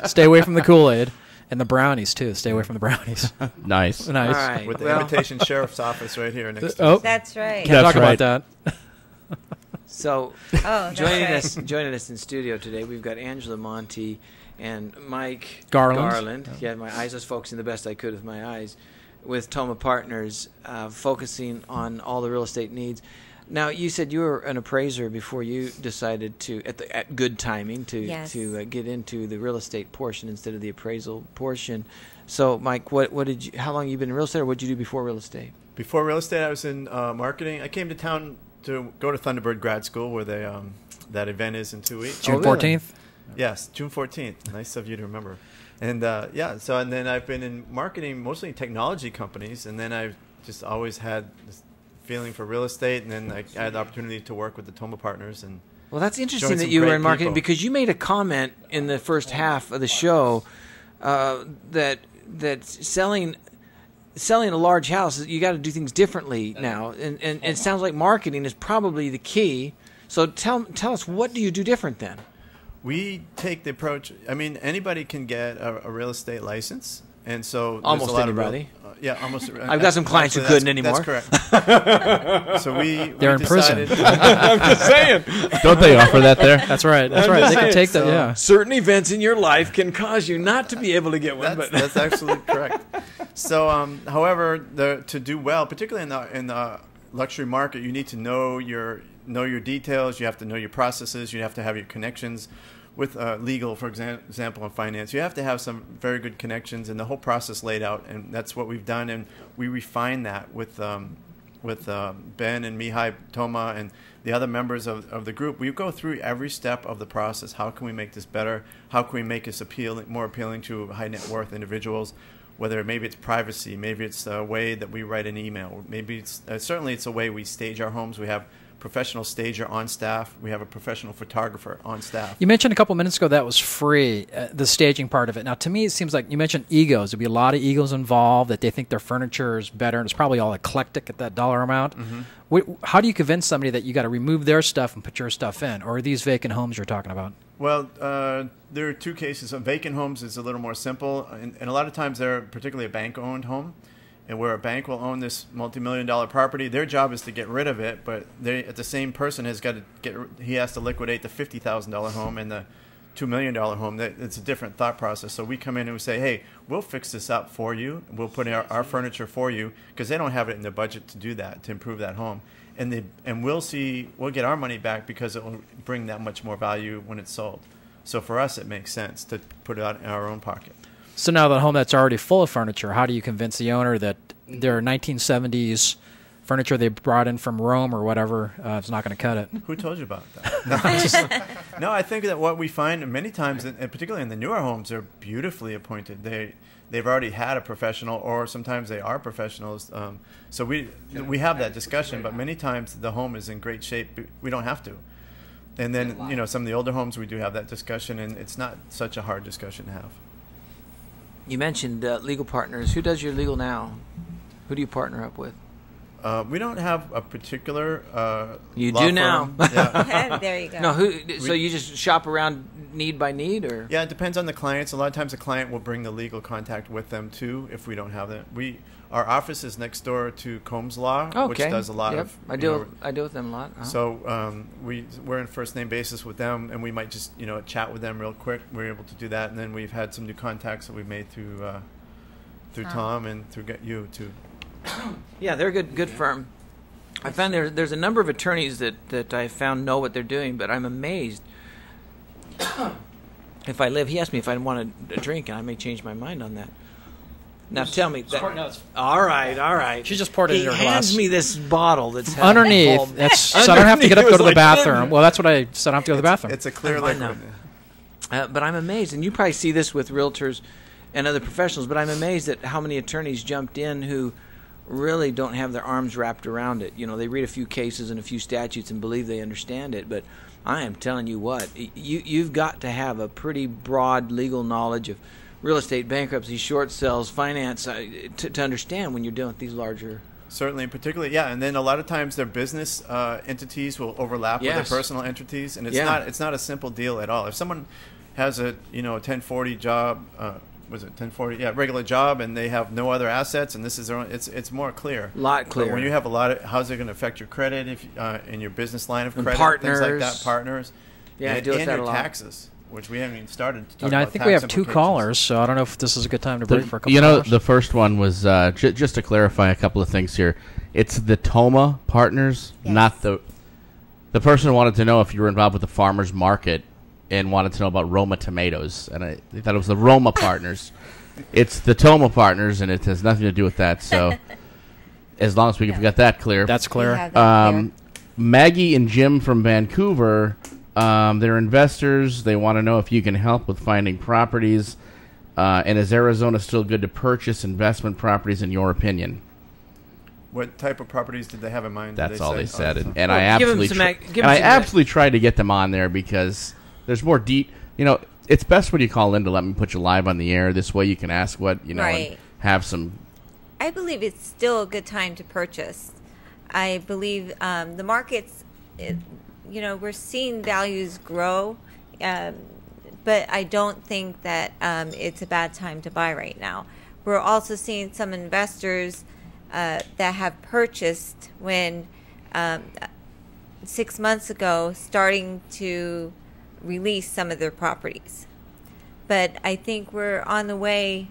Stay away from the Kool-Aid. And the brownies, too. Stay away from the brownies. Nice. Nice. All right. With the well, imitation sheriff's office right here next to Oh, That's right. can't That's talk right. about that. so Oh, that's joining us in studio today, we've got Angela Monty and Mike Garland. Yeah, my eyes was focusing the best I could with my eyes, with Toma Partners, focusing on all the real estate needs. Now, you said you were an appraiser before you decided to, at good timing, to Yes. get into the real estate portion instead of the appraisal portion. So, Mike, how long have you been in real estate, or what did you do before real estate? Before real estate, I was in marketing. I came to town to go to Thunderbird Grad School, where that event is in 2 weeks. June really? 14th? Yes, June 14th. Nice of you to remember. And and then I've been in marketing, mostly technology companies, and then I've just always had this feeling for real estate, and then I had the opportunity to work with the Toma partners. And Well, that's interesting joined that some you were great in marketing people. because you made a comment in the first half of the show that selling a large house, you got to do things differently now, and it sounds like marketing is probably the key. So tell us, what do you do different then? we take the approach. I mean, anybody can get a real estate license. And so there's Almost a lot anybody. Yeah, almost. I've got some clients who couldn't anymore. That's correct. So They're in prison. I'm just saying. Don't they offer that there? That's right. That's I'm right. just They can saying, take that. Yeah. Certain events in your life can cause you not to be able to get one. That's absolutely correct. So, however, to do well, particularly in the luxury market, you need to know your details. You have to know your processes. You have to have your connections with legal, for example, and finance. You have to have some very good connections and the whole process laid out, and that's what we've done. And we refine that with Ben and Mihai Toma and the other members of the group. We go through every step of the process. How can we make this better? How can we make this more appealing to high net worth individuals? Whether maybe it's privacy, maybe it's a way that we write an email, maybe it's certainly it's a way we stage our homes. We have professional stager on staff. We have a professional photographer on staff. You mentioned a couple minutes ago that was free, the staging part of it. Now, to me, it seems like you mentioned egos. There'd be a lot of egos involved, that they think their furniture is better, and it's probably all eclectic at that dollar amount. Mm-hmm. How do you convince somebody that you got to remove their stuff and put your stuff in? Or are these vacant homes you're talking about? Well, there are two cases. So vacant homes is a little more simple, and a lot of times they're particularly a bank-owned home. And where a bank will own this multi-million-dollar property, their job is to get rid of it, but the same person has got to he has to liquidate the $50,000 home and the $2 million home. It's a different thought process. So we come in and we say, hey, we'll fix this up for you. We'll put in our furniture for you, because they don't have it in their budget to do that, to improve that home. And we'll get our money back because it will bring that much more value when it's sold. So for us, it makes sense to put it out in our own pocket. So now the home that's already full of furniture, how do you convince the owner that their 1970s furniture they brought in from Rome or whatever is not going to cut it? Who told you about that? No, I think that what we find many times, and particularly in the newer homes, they're beautifully appointed. They've already had a professional, or sometimes they are professionals. So we have that discussion, but many times the home is in great shape. We don't have to. And then, some of the older homes, we do have that discussion, and it's not such a hard discussion to have. You mentioned legal partners. Who does your legal now? Who do you partner up with? We don't have a particular you law do firm. now. Yeah. There you go. No, so you just shop around need by need, or? Yeah, it depends on the clients. A lot of times the client will bring the legal contact with them too if we don't have that. Our office is next door to Combs Law, which does a lot of. I deal with them a lot. Uh-huh. So we're in first name basis with them, and we might just chat with them real quick. We're able to do that, and then we've had some new contacts that we've made through Tom and through you too. Yeah, they're a good firm. I found there's a number of attorneys that I found know what they're doing, but I'm amazed. He asked me if I want a drink, and I may change my mind on that. Now tell me. All right. She just poured it in her glass. He hands me this bottle that's underneath. So I don't have to get up to go to the bathroom. Well, that's what I said. I don't have to go to the bathroom. It's a clear liquid. But I'm amazed, and you probably see this with realtors and other professionals, but I'm amazed at how many attorneys jumped in who really don't have their arms wrapped around it. They read a few cases and a few statutes and believe they understand it, but I am telling you what, you've got to have a pretty broad legal knowledge of real estate, bankruptcy, short sales, finance, to understand when you're dealing with these larger. Certainly, particularly, yeah. And then a lot of times their business entities will overlap with their personal entities, and it's not a simple deal at all. If someone has a 1040 job, was it 1040? Yeah, regular job, and they have no other assets, and this is their own. It's more clear. A lot clearer. But when you have a lot of, how's it going to affect your credit if in your business line of credit, partners. things like that, partners. Yeah, I deal with that a lot. Taxes. which we haven't even started to talk I about think we tax have 2 implications. callers, so I don't know if this is a good time to break for a couple callers. The first one was just to clarify a couple of things here. It's the Toma partners, Yes. not the person wanted to know if you were involved with the farmers market and wanted to know about Roma tomatoes, and I thought it was the Roma partners. It's the Toma partners, and it has nothing to do with that. So, as long as we can get that clear, That's We clear. have that clear. Maggie and Jim from Vancouver, they're investors. They want to know if you can help with finding properties, and is Arizona still good to purchase investment properties in your opinion? What type of properties did they have in mind? Did That's all say? they said, Oh, and Well, I give 'em absolutely, some give 'em some absolutely tried to get them on there because there's more deep. It's best when you call in to let me put you live on the air. This way, you can ask what and Right. have some. I believe it's still a good time to purchase. I believe the markets, we're seeing values grow, but I don't think that it's a bad time to buy right now. We're also seeing some investors that have purchased when 6 months ago starting to release some of their properties. But I think we're on the way.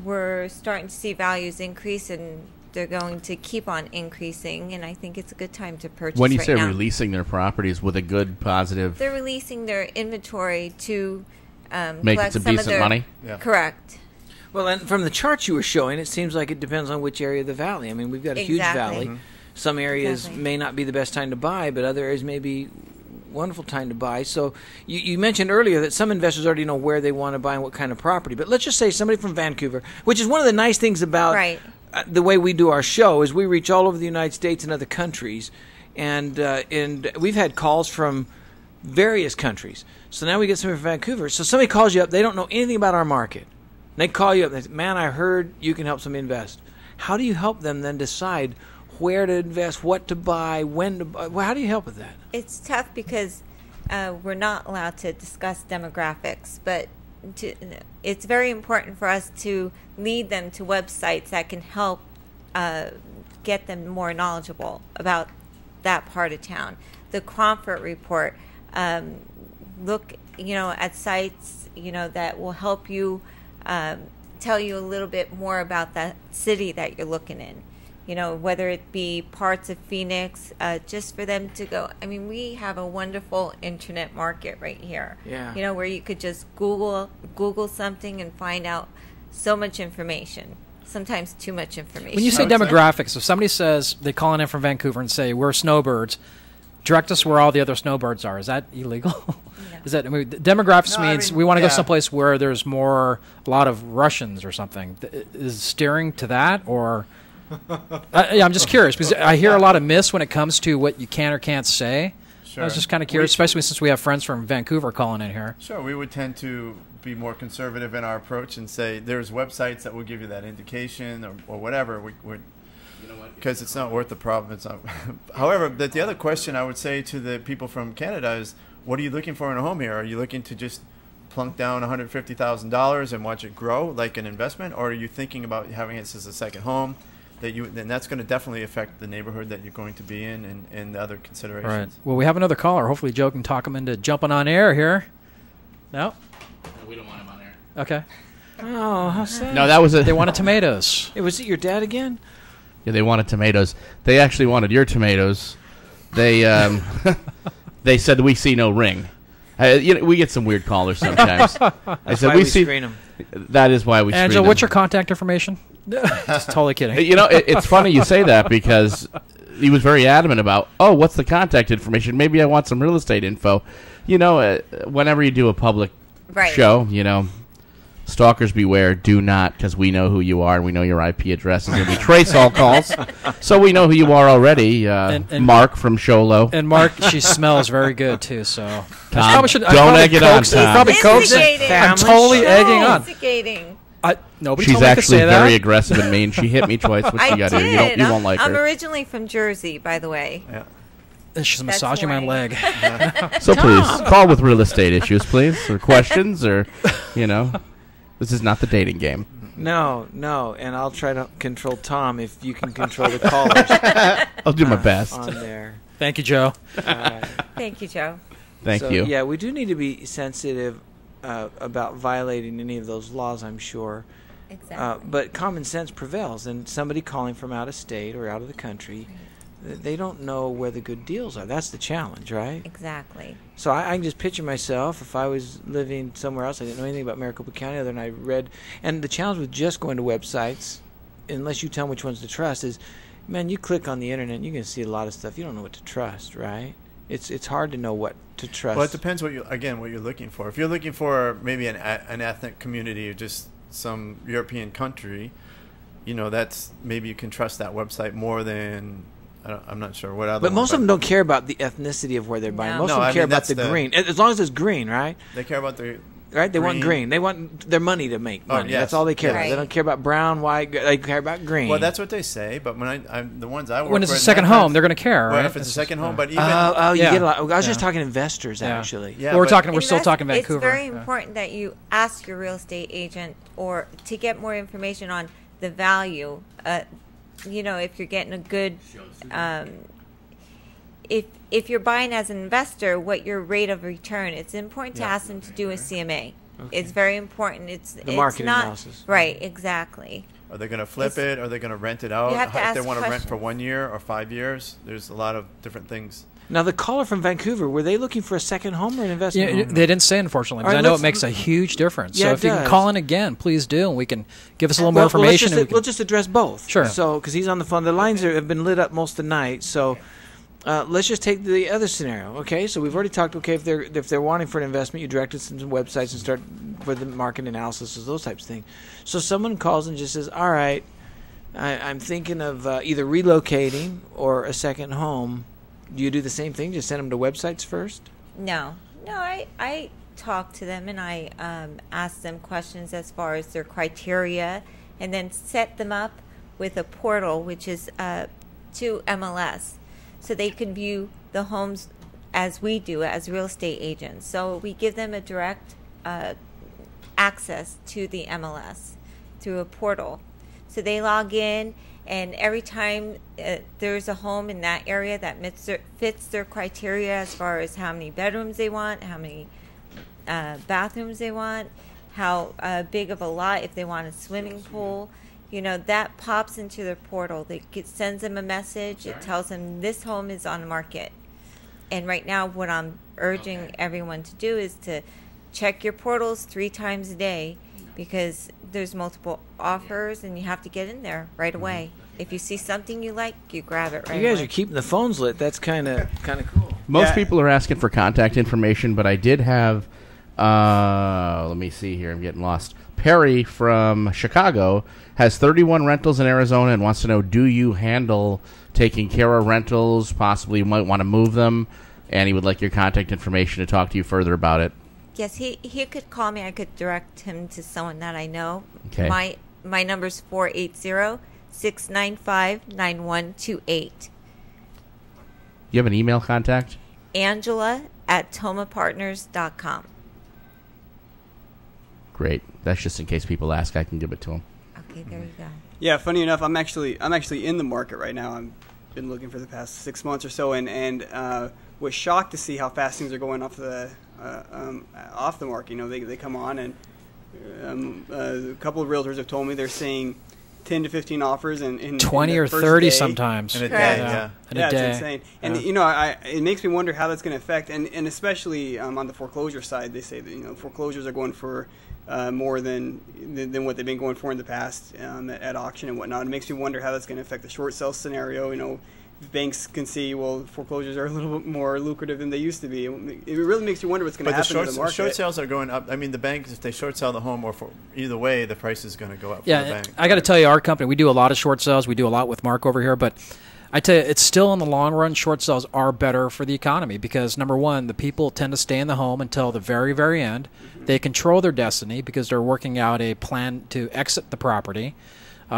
We're starting to see values increase, and they're going to keep on increasing. And I think it's a good time to purchase. When you right say now. releasing their properties with a good positive, They're releasing their inventory to Make collect some some of decent their, money? Yeah. Correct. Well, and from the charts you were showing, it seems like it depends on which area of the valley. I mean, we've got a huge Exactly. valley. Some areas Exactly. may not be the best time to buy, but other areas may be wonderful time to buy. So you mentioned earlier that some investors already know where they want to buy and what kind of property. But let's just say somebody from Vancouver, which is one of the nice things about Right. the way we do our show, is we reach all over the United States and other countries, and we've had calls from various countries. So now we get somebody from Vancouver. So somebody calls you up, they don't know anything about our market. They call you up, they say, man, I heard you can help somebody invest. How do you help them then decide where to invest, what to buy, when to buy? Well, how do you help with that? It's tough because we're not allowed to discuss demographics, but it's very important for us to lead them to websites that can help get them more knowledgeable about that part of town. The Cromford Report, look, at sites, that will help you tell you a little bit more about that city that you're looking in. Whether it be parts of Phoenix, just for them to go. I mean, we have a wonderful internet market right here. Yeah. Where you could just Google something and find out so much information. Sometimes too much information. When you say I would say- demographics, if somebody says they call in from Vancouver and say we're snowbirds, direct us where all the other snowbirds are. Is that illegal? No. Is that demographics No, I means mean, we want to go yeah. someplace where there's a lot of Russians or something? Is steering to that or? I'm just curious because I hear a lot of myths when it comes to what you can or can't say. Sure. I was just kind of curious, especially since we have friends from Vancouver calling in here. Sure, we would tend to be more conservative in our approach and say there's websites that will give you that indication or whatever. Because it's not worth the problem. It's not. However, the other question I would say to the people from Canada is, what are you looking for in a home here? Are you looking to just plunk down $150,000 and watch it grow like an investment, or are you thinking about having it as a second home? Then that's going to definitely affect the neighborhood that you're going to be in and the other considerations. Right. Well, we have another caller. Hopefully, Joe can talk him into jumping on air here. No? we don't want him on air. Okay. Oh, how sad. No, that was They wanted tomatoes. Was it your dad again? Yeah, they wanted tomatoes. They actually wanted your tomatoes. They they said we see no ring. We get some weird callers sometimes. I said Why we screen 'em. That is why we screen Angela, them. what's your contact information? Just totally kidding. It's funny you say that because he was very adamant about, what's the contact information? Maybe I want some real estate info. Whenever you do a public Right. show, stalkers beware. Do not, because we know who you are and we know your IP address is going to be trace all calls. So we know who you are already. And- Mark from Sholo. And Mark, she smells very good too. So Tom, don't egg it on, Tom. Probably coaxed it. Instigating. I'm totally egging on. Instigating. Nobody She's told me to actually say very that. aggressive and mean. She hit me twice. What I you got did. here? You won't like I'm her. originally from Jersey, by the way. Yeah. And she's That's massaging my why. leg. So please call with real estate issues, please, or questions, or this is not the dating game. No, and I'll try to control Tom if you can control the callers I'll do my best. on there. Thank you, Joe. Thank you, Joe. Thank So, you. Yeah, we do need to be sensitive about violating any of those laws, I'm sure. Exactly. But common sense prevails, and somebody calling from out of state or out of the country, they don't know where the good deals are. That's the challenge, right? Exactly. So I can just picture myself if I was living somewhere else. I didn't know anything about Maricopa County other than I read. And the challenge with just going to websites, unless you tell them which ones to trust, is, man, you click on the internet and you can see a lot of stuff. You don't know what to trust, right? It's hard to know what to trust. Well, it depends what you're looking for. If you're looking for maybe an ethnic community or just some European country, that's maybe you can trust that website more than. I'm not sure what other. But most of them don't care about the ethnicity of where they're buying. Most of them care about the green. As long as it's green, right? They care about the right. They want green. They want their money to make money. Yes. That's all they care Right. about. They don't care about brown, white. They care about green. Well, that's what they say. But when the ones I work When it's a with, second home, they're going to care, well, right? if it's a second home, but even you Yeah. get a lot. I was Yeah. just talking investors, actually. Yeah, well, we're but- still talking Vancouver. It's very Yeah. important that you ask your real estate agent or to get more information on the value. If you're getting a good, if you're buying as an investor, what your rate of return. It's important to ask them to do a CMA. Okay. It's very important. It's market not, analysis. Right, exactly. Are they going to flip it? Are they going to rent it out? You have to if they ask want to rent for questions. 1 year or 5 years, there's a lot of different things. Now, the caller from Vancouver, were they looking for a second home or an investment Yeah, home? they didn't say, unfortunately. All But right, I know let's- it makes a huge difference. Yeah, so it if you can does. call in again, please do, and we can give us a little more Well, let's information. just, and we can- we'll just address both. Sure. So, because he's on the phone. The lines have been lit up most of the night. So, let's just take the other scenario. Okay, so we've already talked. Okay, if they're wanting for an investment, you direct us to some websites and start for the market analysis, those types of things. So someone calls and just says, "All right, I'm thinking of either relocating or a second home." Do you do the same thing? Just send them to websites first? No, I talk to them and I ask them questions as far as their criteria, and then set them up with a portal, which is to MLS, so they can view the homes as we do as real estate agents. So we give them a direct access to the MLS through a portal. So they log in, and every time there's a home in that area that fits their criteria as far as how many bedrooms they want, how many bathrooms they want, how big of a lot, if they want a swimming pool, that pops into their portal. It sends them a message. It tells them this home is on the market. And right now what I'm urging everyone to do is to check your portals 3 times a day, because there's multiple offers and you have to get in there right away. If you see something you like, you grab it right away. You guys are keeping the phones lit. That's kind of cool. Most people are asking for contact information, but I did have, let me see here, I'm getting lost. Perry from Chicago has 31 rentals in Arizona and wants to know, do you handle taking care of rentals? Possibly you might want to move them, and he would like your contact information to talk to you further about it. Yes, he could call me. I could direct him to someone that I know. Okay. My number's 480-695-9128. You have an email contact? Angela@tomapartners.com. Great. That's just in case people ask. I can give it to them. Okay, there you go. Yeah, funny enough, I'm actually in the market right now. I've been looking for the past 6 months or so, and was shocked to see how fast things are going off the market. They come on, and a couple of realtors have told me they're seeing 10 to 15 offers in 20 in or the first 30 day. sometimes. In a Correct. day, yeah. In a Yeah, day. it's insane. And it makes me wonder how that's going to affect, and especially on the foreclosure side, they say that foreclosures are going for more than what they've been going for in the past at auction and whatnot. It makes me wonder how that's going to affect the short sale scenario. Banks can see, well, foreclosures are a little bit more lucrative than they used to be. It really makes you wonder what's going to But the happen to the market. short sales are going up. I mean, the banks, if they short sell the home, or for either way, the price is going to go up for the Yeah, bank. I got to tell you, our company, we do a lot of short sales. We do a lot with Mark over here, but I tell you, it's still in the long run, short sales are better for the economy because, number one, the people tend to stay in the home until the very, very end. They control their destiny because they're working out a plan to exit the property.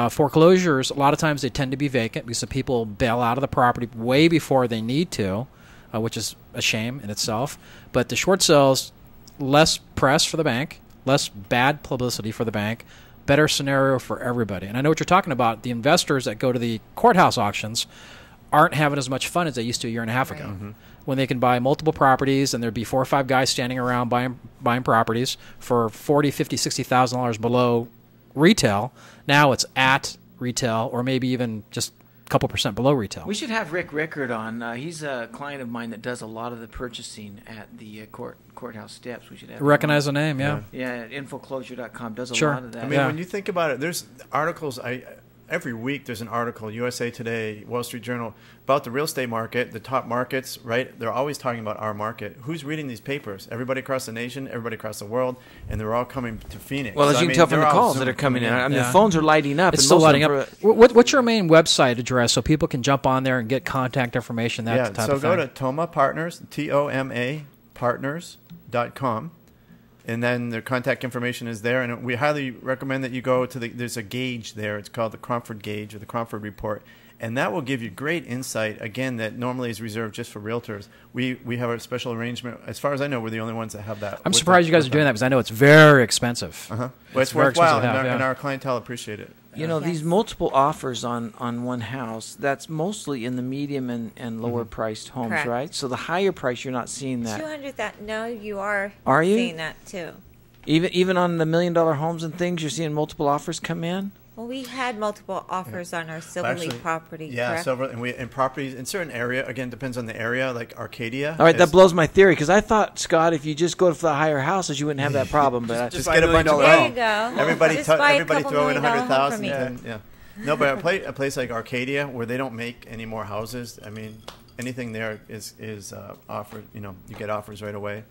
Foreclosures, a lot of times they tend to be vacant because the people bail out of the property way before they need to, which is a shame in itself. But the short sales, less press for the bank, less bad publicity for the bank, better scenario for everybody. And I know what you're talking about. The investors that go to the courthouse auctions aren't having as much fun as they used to a year and a half ago. when they can buy multiple properties and there'd be 4 or 5 guys standing around buying properties for $40,000, $50,000, $60,000 below retail. Now it's at retail or maybe even just a couple percent below retail. We should have Rick Rickard on. He's a client of mine that does a lot of the purchasing at the courthouse steps. We should have Recognize the name, yeah. Yeah, at infoclosure.com does a Sure. lot of that. I mean, when you think about it, there's articles. Every week there's an article, USA Today, Wall Street Journal, about the real estate market, the top markets, right? They're always talking about our market. Who's reading these papers? Everybody across the nation, everybody across the world, and they're all coming to Phoenix. Well, as So, you I can mean, tell from the they're all calls that are coming in, I mean, Yeah. the phones are lighting up. It's and still most of lighting them up. What's your main website address so people can jump on there and get contact information, that Yeah, type so of go thing? to Toma Partners, TOMA Partners.com. And then their contact information is there, and we highly recommend that you go to there's a gauge there. It's called the Cromford Gauge or the Cromford Report, and that will give you great insight, again, that normally is reserved just for realtors. We have a special arrangement. As far as I know, we're the only ones that have that. I'm surprised you guys are doing that because I know it's very expensive. Well, it's very worthwhile, expensive to have, and yeah. our clientele appreciate it. You know, these multiple offers on one house, that's mostly in the medium and lower priced homes, Correct. right? So the higher price, you're not seeing that. 200. That no, you are. Are you? seeing that too? Even on the $1 million homes and things, you're seeing multiple offers come in? Well, we had multiple offers on our Silverleaf property. Yeah, correct? Silver, and properties in certain area, again, depends on the area, like Arcadia. All right, that blows my theory, because I thought, Scott, if you just go for the higher houses, you wouldn't have that problem. But just buy get a $1 bunch of million There homes. you go. Everybody, Just buy a everybody couple throw in $1 million home 100,000. for me. And, yeah. No, but a place like Arcadia, where they don't make any more houses, I mean, anything there is offered. You know, you get offers right away.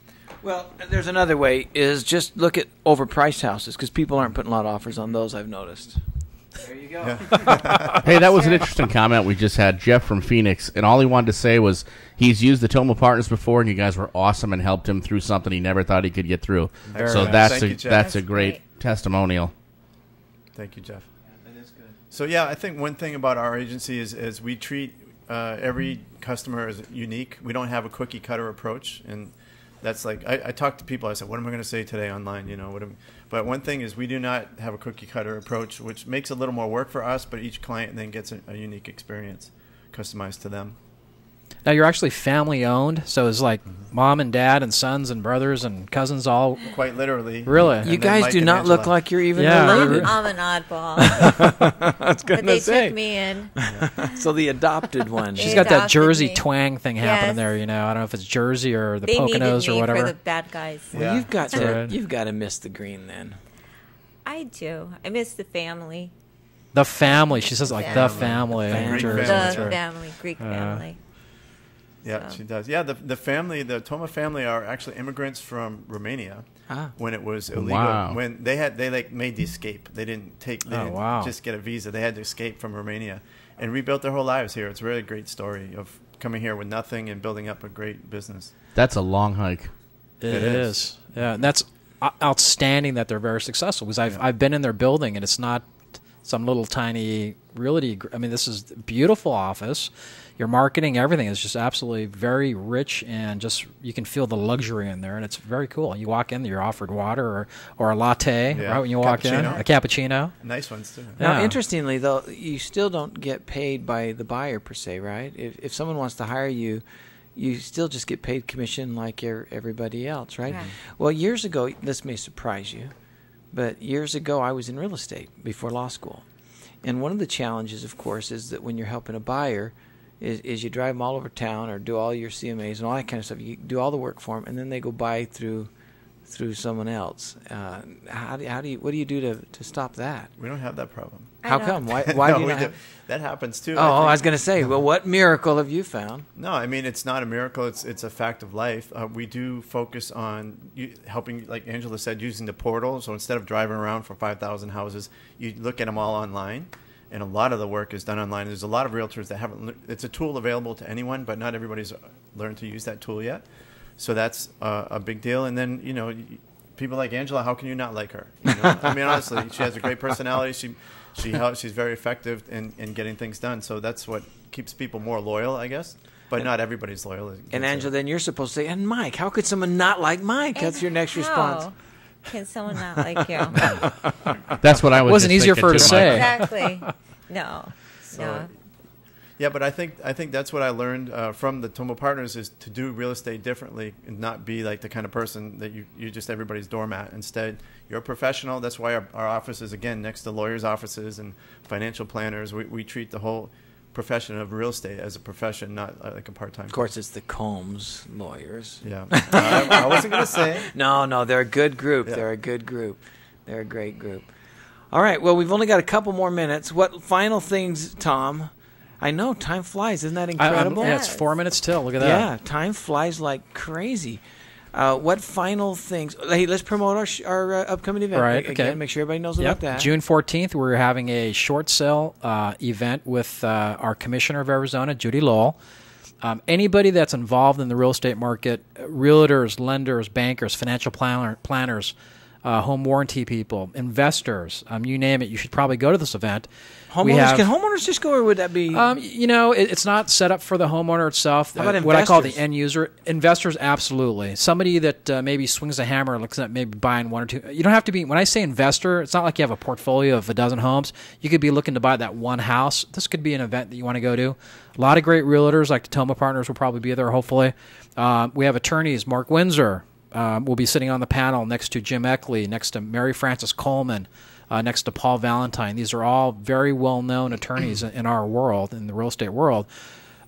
Well, there's another way, is just look at overpriced houses, because people aren't putting a lot of offers on those, I've noticed. There you go. Hey, that was an interesting comment we just had. Jeff from Phoenix, and all he wanted to say was he's used the Toma Partners before, and you guys were awesome and helped him through something he never thought he could get through. Very So nice. that's Thank you, Jeff. that's a That's great great. testimonial. Thank you, Jeff. That is good. So yeah, I think one thing about our agency is we treat every customer as unique. We don't have a cookie cutter approach, and that's like I talk to people. I said, "What am I going to say today online?" You know, but one thing is we do not have a cookie cutter approach, which makes a little more work for us. But each client then gets a unique experience, customized to them. Now, you're actually family owned, so it's like mom and dad and sons and brothers and cousins all. Quite literally. Really? And You then guys Mike do and not look Angela. like you're even Yeah, related. I'm an oddball, I was but going they to say. took me in. So the adopted one. She's They got that adopted Jersey me. twang thing happening Yes. there, you know. I don't know if it's Jersey or the They needed Poconos me or whatever. for the bad guys. Well, Yeah. you've got That's to right. you've got to miss the green then. I do. I miss the family. The family. She says like the family. Family. in Jersey. Greek The That's right. family, Greek family. Yeah, So. she does. Yeah, the family, the Toma family, are actually immigrants from Romania. Ah. When it was illegal, Wow. when they like made the escape. They didn't wow. just get a visa. They had to escape from Romania and rebuilt their whole lives here. It's a really great story of coming here with nothing and building up a great business. That's a long hike. It is. is. Yeah, and that's outstanding that they're very successful because I've been in their building and it's not some little tiny realty. I mean, this is a beautiful office. Your marketing, everything is just absolutely very rich and just you can feel the luxury in there and it's very cool. You walk in, you're offered water or a latte Yeah. right when you walk in, Cappuccino. a cappuccino. Nice ones too. Now, Yeah. interestingly, though, you still don't get paid by the buyer per se, right? If someone wants to hire you, you still just get paid commission like everybody else, right? Right. Well, years ago, this may surprise you, but years ago I was in real estate before law school. And one of the challenges, of course, is that when you're helping a buyer, is you drive them all over town or do all your CMAs and all that kind of stuff. You do all the work for them, and then they go buy through someone else. What do you do to stop that? We don't have that problem. I How don't- come? Why No, do you we not do. have? That happens too. Oh, I was going to say, well, what miracle have you found? No, I mean it's not a miracle. It's a fact of life. We do focus on helping, like Angela said, using the portal. So instead of driving around for 5,000 houses, you look at them all online, and a lot of the work is done online. There's a lot of realtors that haven't. It's a tool available to anyone, but not everybody's learned to use that tool yet. So that's a big deal. And then people like Angela, how can you not like her? I mean, honestly, she has a great personality. She's very effective in getting things done. So that's what keeps people more loyal, I guess. But not everybody's loyal. And Angela, then you're supposed to say, and Mike, how could someone not like Mike? That's your next response. How can someone not like you? That's what I was. Wasn't just easier thinking for her to too, say. Mike. Exactly. No. No. Yeah, but I think that's what I learned from the Toma Partners is to do real estate differently and not be like the kind of person that you're just everybody's doormat. Instead, you're a professional. That's why our office is, again, next to lawyers' offices and financial planners. We treat the whole profession of real estate as a profession, not like a part-time. Of course, it's the Combs lawyers. Yeah. I wasn't going to say. No, they're a good group. Yeah. They're a good group. They're a great group. All right, well, we've only got a couple more minutes. What final things, Tom? I know, time flies. Isn't that incredible? Yeah, it's 4 minutes till. Look at that. Yeah, time flies like crazy. What final things? Hey, let's promote our upcoming event. Right, Again, okay. make sure everybody knows about that. June 14th, we're having a short sale event with our Commissioner of Arizona, Judy Lowell. Anybody that's involved in the real estate market, realtors, lenders, bankers, financial planners, home warranty people, investors, you name it, you should probably go to this event. Homeowners, can homeowners just go, or would that be? It's not set up for the homeowner itself. How about what I call the investors? end user. Investors, absolutely. Somebody that maybe swings a hammer, looks at maybe buying one or two. You don't have to be. When I say investor, it's not like you have a portfolio of a dozen homes. You could be looking to buy that one house. This could be an event that you want to go to. A lot of great realtors, like the Toma Partners, will probably be there. Hopefully, we have attorneys. Mark Winsor will be sitting on the panel next to Jim Eckley, next to Mary Frances Coleman. Next to Paul Valentine. These are all very well-known attorneys in our world, in the real estate world.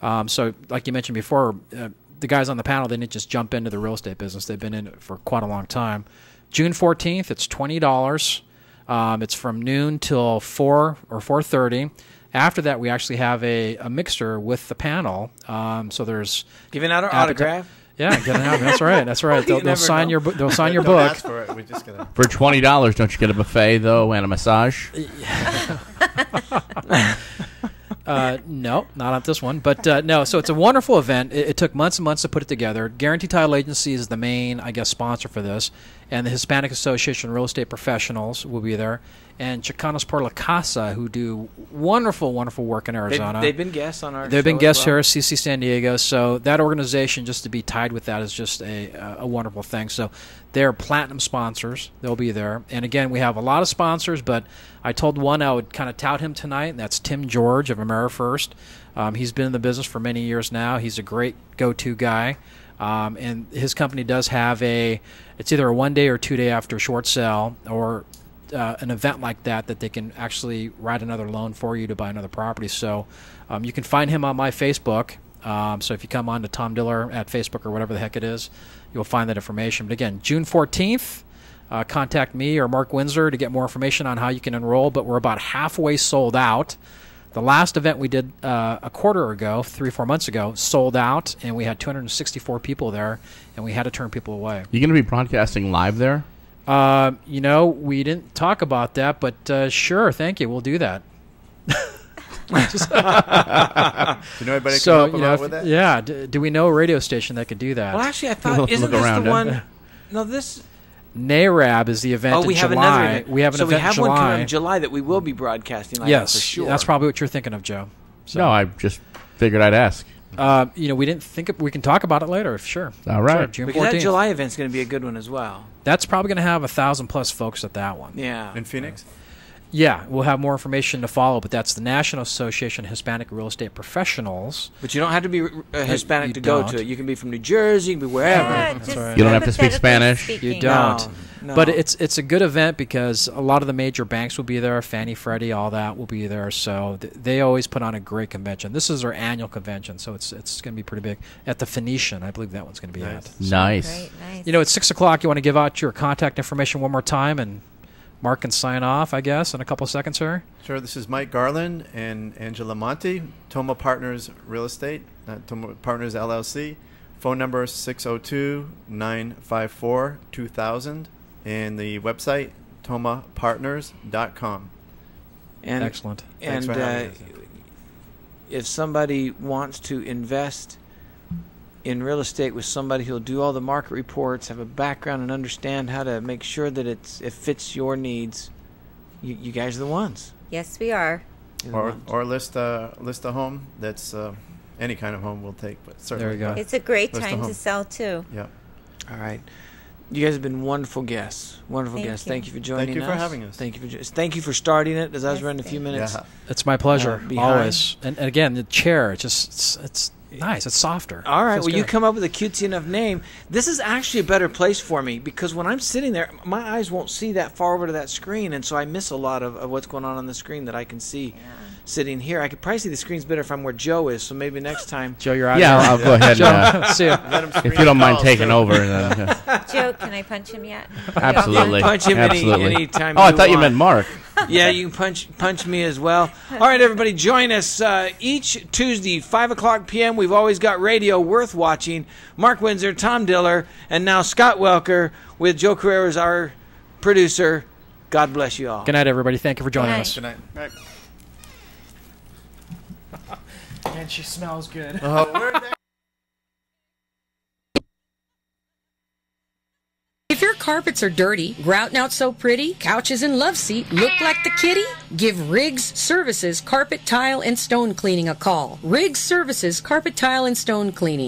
So like you mentioned before, the guys on the panel, they didn't just jump into the real estate business. They've been in it for quite a long time. June 14th, it's $20. It's from noon till 4 or 4:30. After that, we actually have a mixer with the panel. So there's Giving out our autograph. Yeah, get it out. That's right. That's right. They'll sign your book. They'll sign your Don't book. ask for it. We just gotta. For $20, don't you get a buffet though and a massage? No, not on this one. But no, so it's a wonderful event. It took months and months to put it together. Guarantee Title Agency is the main, I guess, sponsor for this. And the Hispanic Association of Real Estate Professionals will be there. And Chicanos por la Casa, who do wonderful, wonderful work in Arizona. They've been guests on our show. They've been guests as well. here at CC San Diego. So that organization, just to be tied with that, is just a wonderful thing. So they're platinum sponsors. They'll be there. And again, we have a lot of sponsors, but I told one I would kind of tout him tonight, and that's Tim George of AmeriFirst. He's been in the business for many years now. He's a great go-to guy. And his company does have it's either a 1 day or 2 day after short sale or an event like that they can actually write another loan for you to buy another property. So you can find him on my Facebook. So if you come on to Tom Diller at Facebook or whatever the heck it is, you'll find that information. But again, June 14th, contact me or Mark Winsor to get more information on how you can enroll. But we're about halfway sold out. The last event we did a quarter ago, 3-4 months ago, sold out, and we had 264 people there, and we had to turn people away. You going to be broadcasting live there? We didn't talk about that, but sure, thank you. We'll do that. Do you know anybody can help out with that? Yeah. Do we know a radio station that could do that? Well, actually, I thought, isn't this the one? No, this. NARAB is the event in we have July. another event. We have an event we have in one coming July. up in July that we will be broadcasting live Yes, for sure. that's probably what you're thinking of, Joe. So, No, I just figured I'd ask. we didn't think we can talk about it later. Sure. All right. Sure, June because 14th. that July event's going to be a good one as well. That's probably going to have 1,000+ folks at that one. Yeah. In Phoenix? Yeah, we'll have more information to follow, but that's the National Association of Hispanic Real Estate Professionals. But you don't have to be Hispanic you to go don't. to it. You can be from New Jersey, you can be wherever. Yeah, That's just right. You don't have to speak hypothetically Spanish. speaking. You don't. No. But it's a good event because a lot of the major banks will be there. Fannie, Freddie, all that will be there. So they always put on a great convention. This is our annual convention, so it's going to be pretty big. At the Phoenician, I believe that one's going to be Nice. at. Nice. Great, nice. It's 6 o'clock. You want to give out your contact information one more time, and Mark can sign off, I guess, in a couple of seconds here. Sure. This is Mike Garland and Angela Monti, Toma Partners Real Estate, Toma Partners LLC. Phone number 602-954-2000. And the website, tomapartners.com. And, Excellent. Thanks And for having us. if somebody wants to invest in real estate with somebody who'll do all the market reports, have a background, and understand how to make sure that it fits your needs, you guys are the ones. Yes, we are. You're the ones. Or list a home that's any kind of home we'll take, but certainly. There you go. It's a great List a time home. to sell, too. Yeah. All right. You guys have been wonderful guests. Wonderful Thank guests. you. Thank you for joining us. Thank you for having us. Thank you for starting it. As I was Yes, running a few thank you. minutes. Yeah. It's my pleasure, behind. always. And again, the chair, it's nice. It's softer. All right. Feels Well, you good. come up with a cutesy enough name. This is actually a better place for me because when I'm sitting there, my eyes won't see that far over to that screen, and so I miss a lot of what's going on the screen that I can see sitting here. I could probably see the screens better if I'm where Joe is, so maybe next time. Joe, you're out. Yeah, of I'll go ahead. And, here. See ya. Let him if screen you don't mind calls, taking too. over, then, Joe, can I punch him yet? absolutely. Punch him absolutely. anytime Oh, I you thought you want. meant Mark. Yeah, you can punch me as well. All right, everybody, join us each Tuesday, 5 o'clock p.m. We've always got radio worth watching. Mark Winsor, Tom Diller, and now Scott Welker with Joe Carreiro as our producer. God bless you all. Good night, everybody. Thank you for joining Good us. Good night. Right. And she smells good. If your carpets are dirty, grouting out so pretty, couches and love seat look like the kitty, give Riggs Services Carpet, Tile, and Stone Cleaning a call. Riggs Services Carpet, Tile, and Stone Cleaning.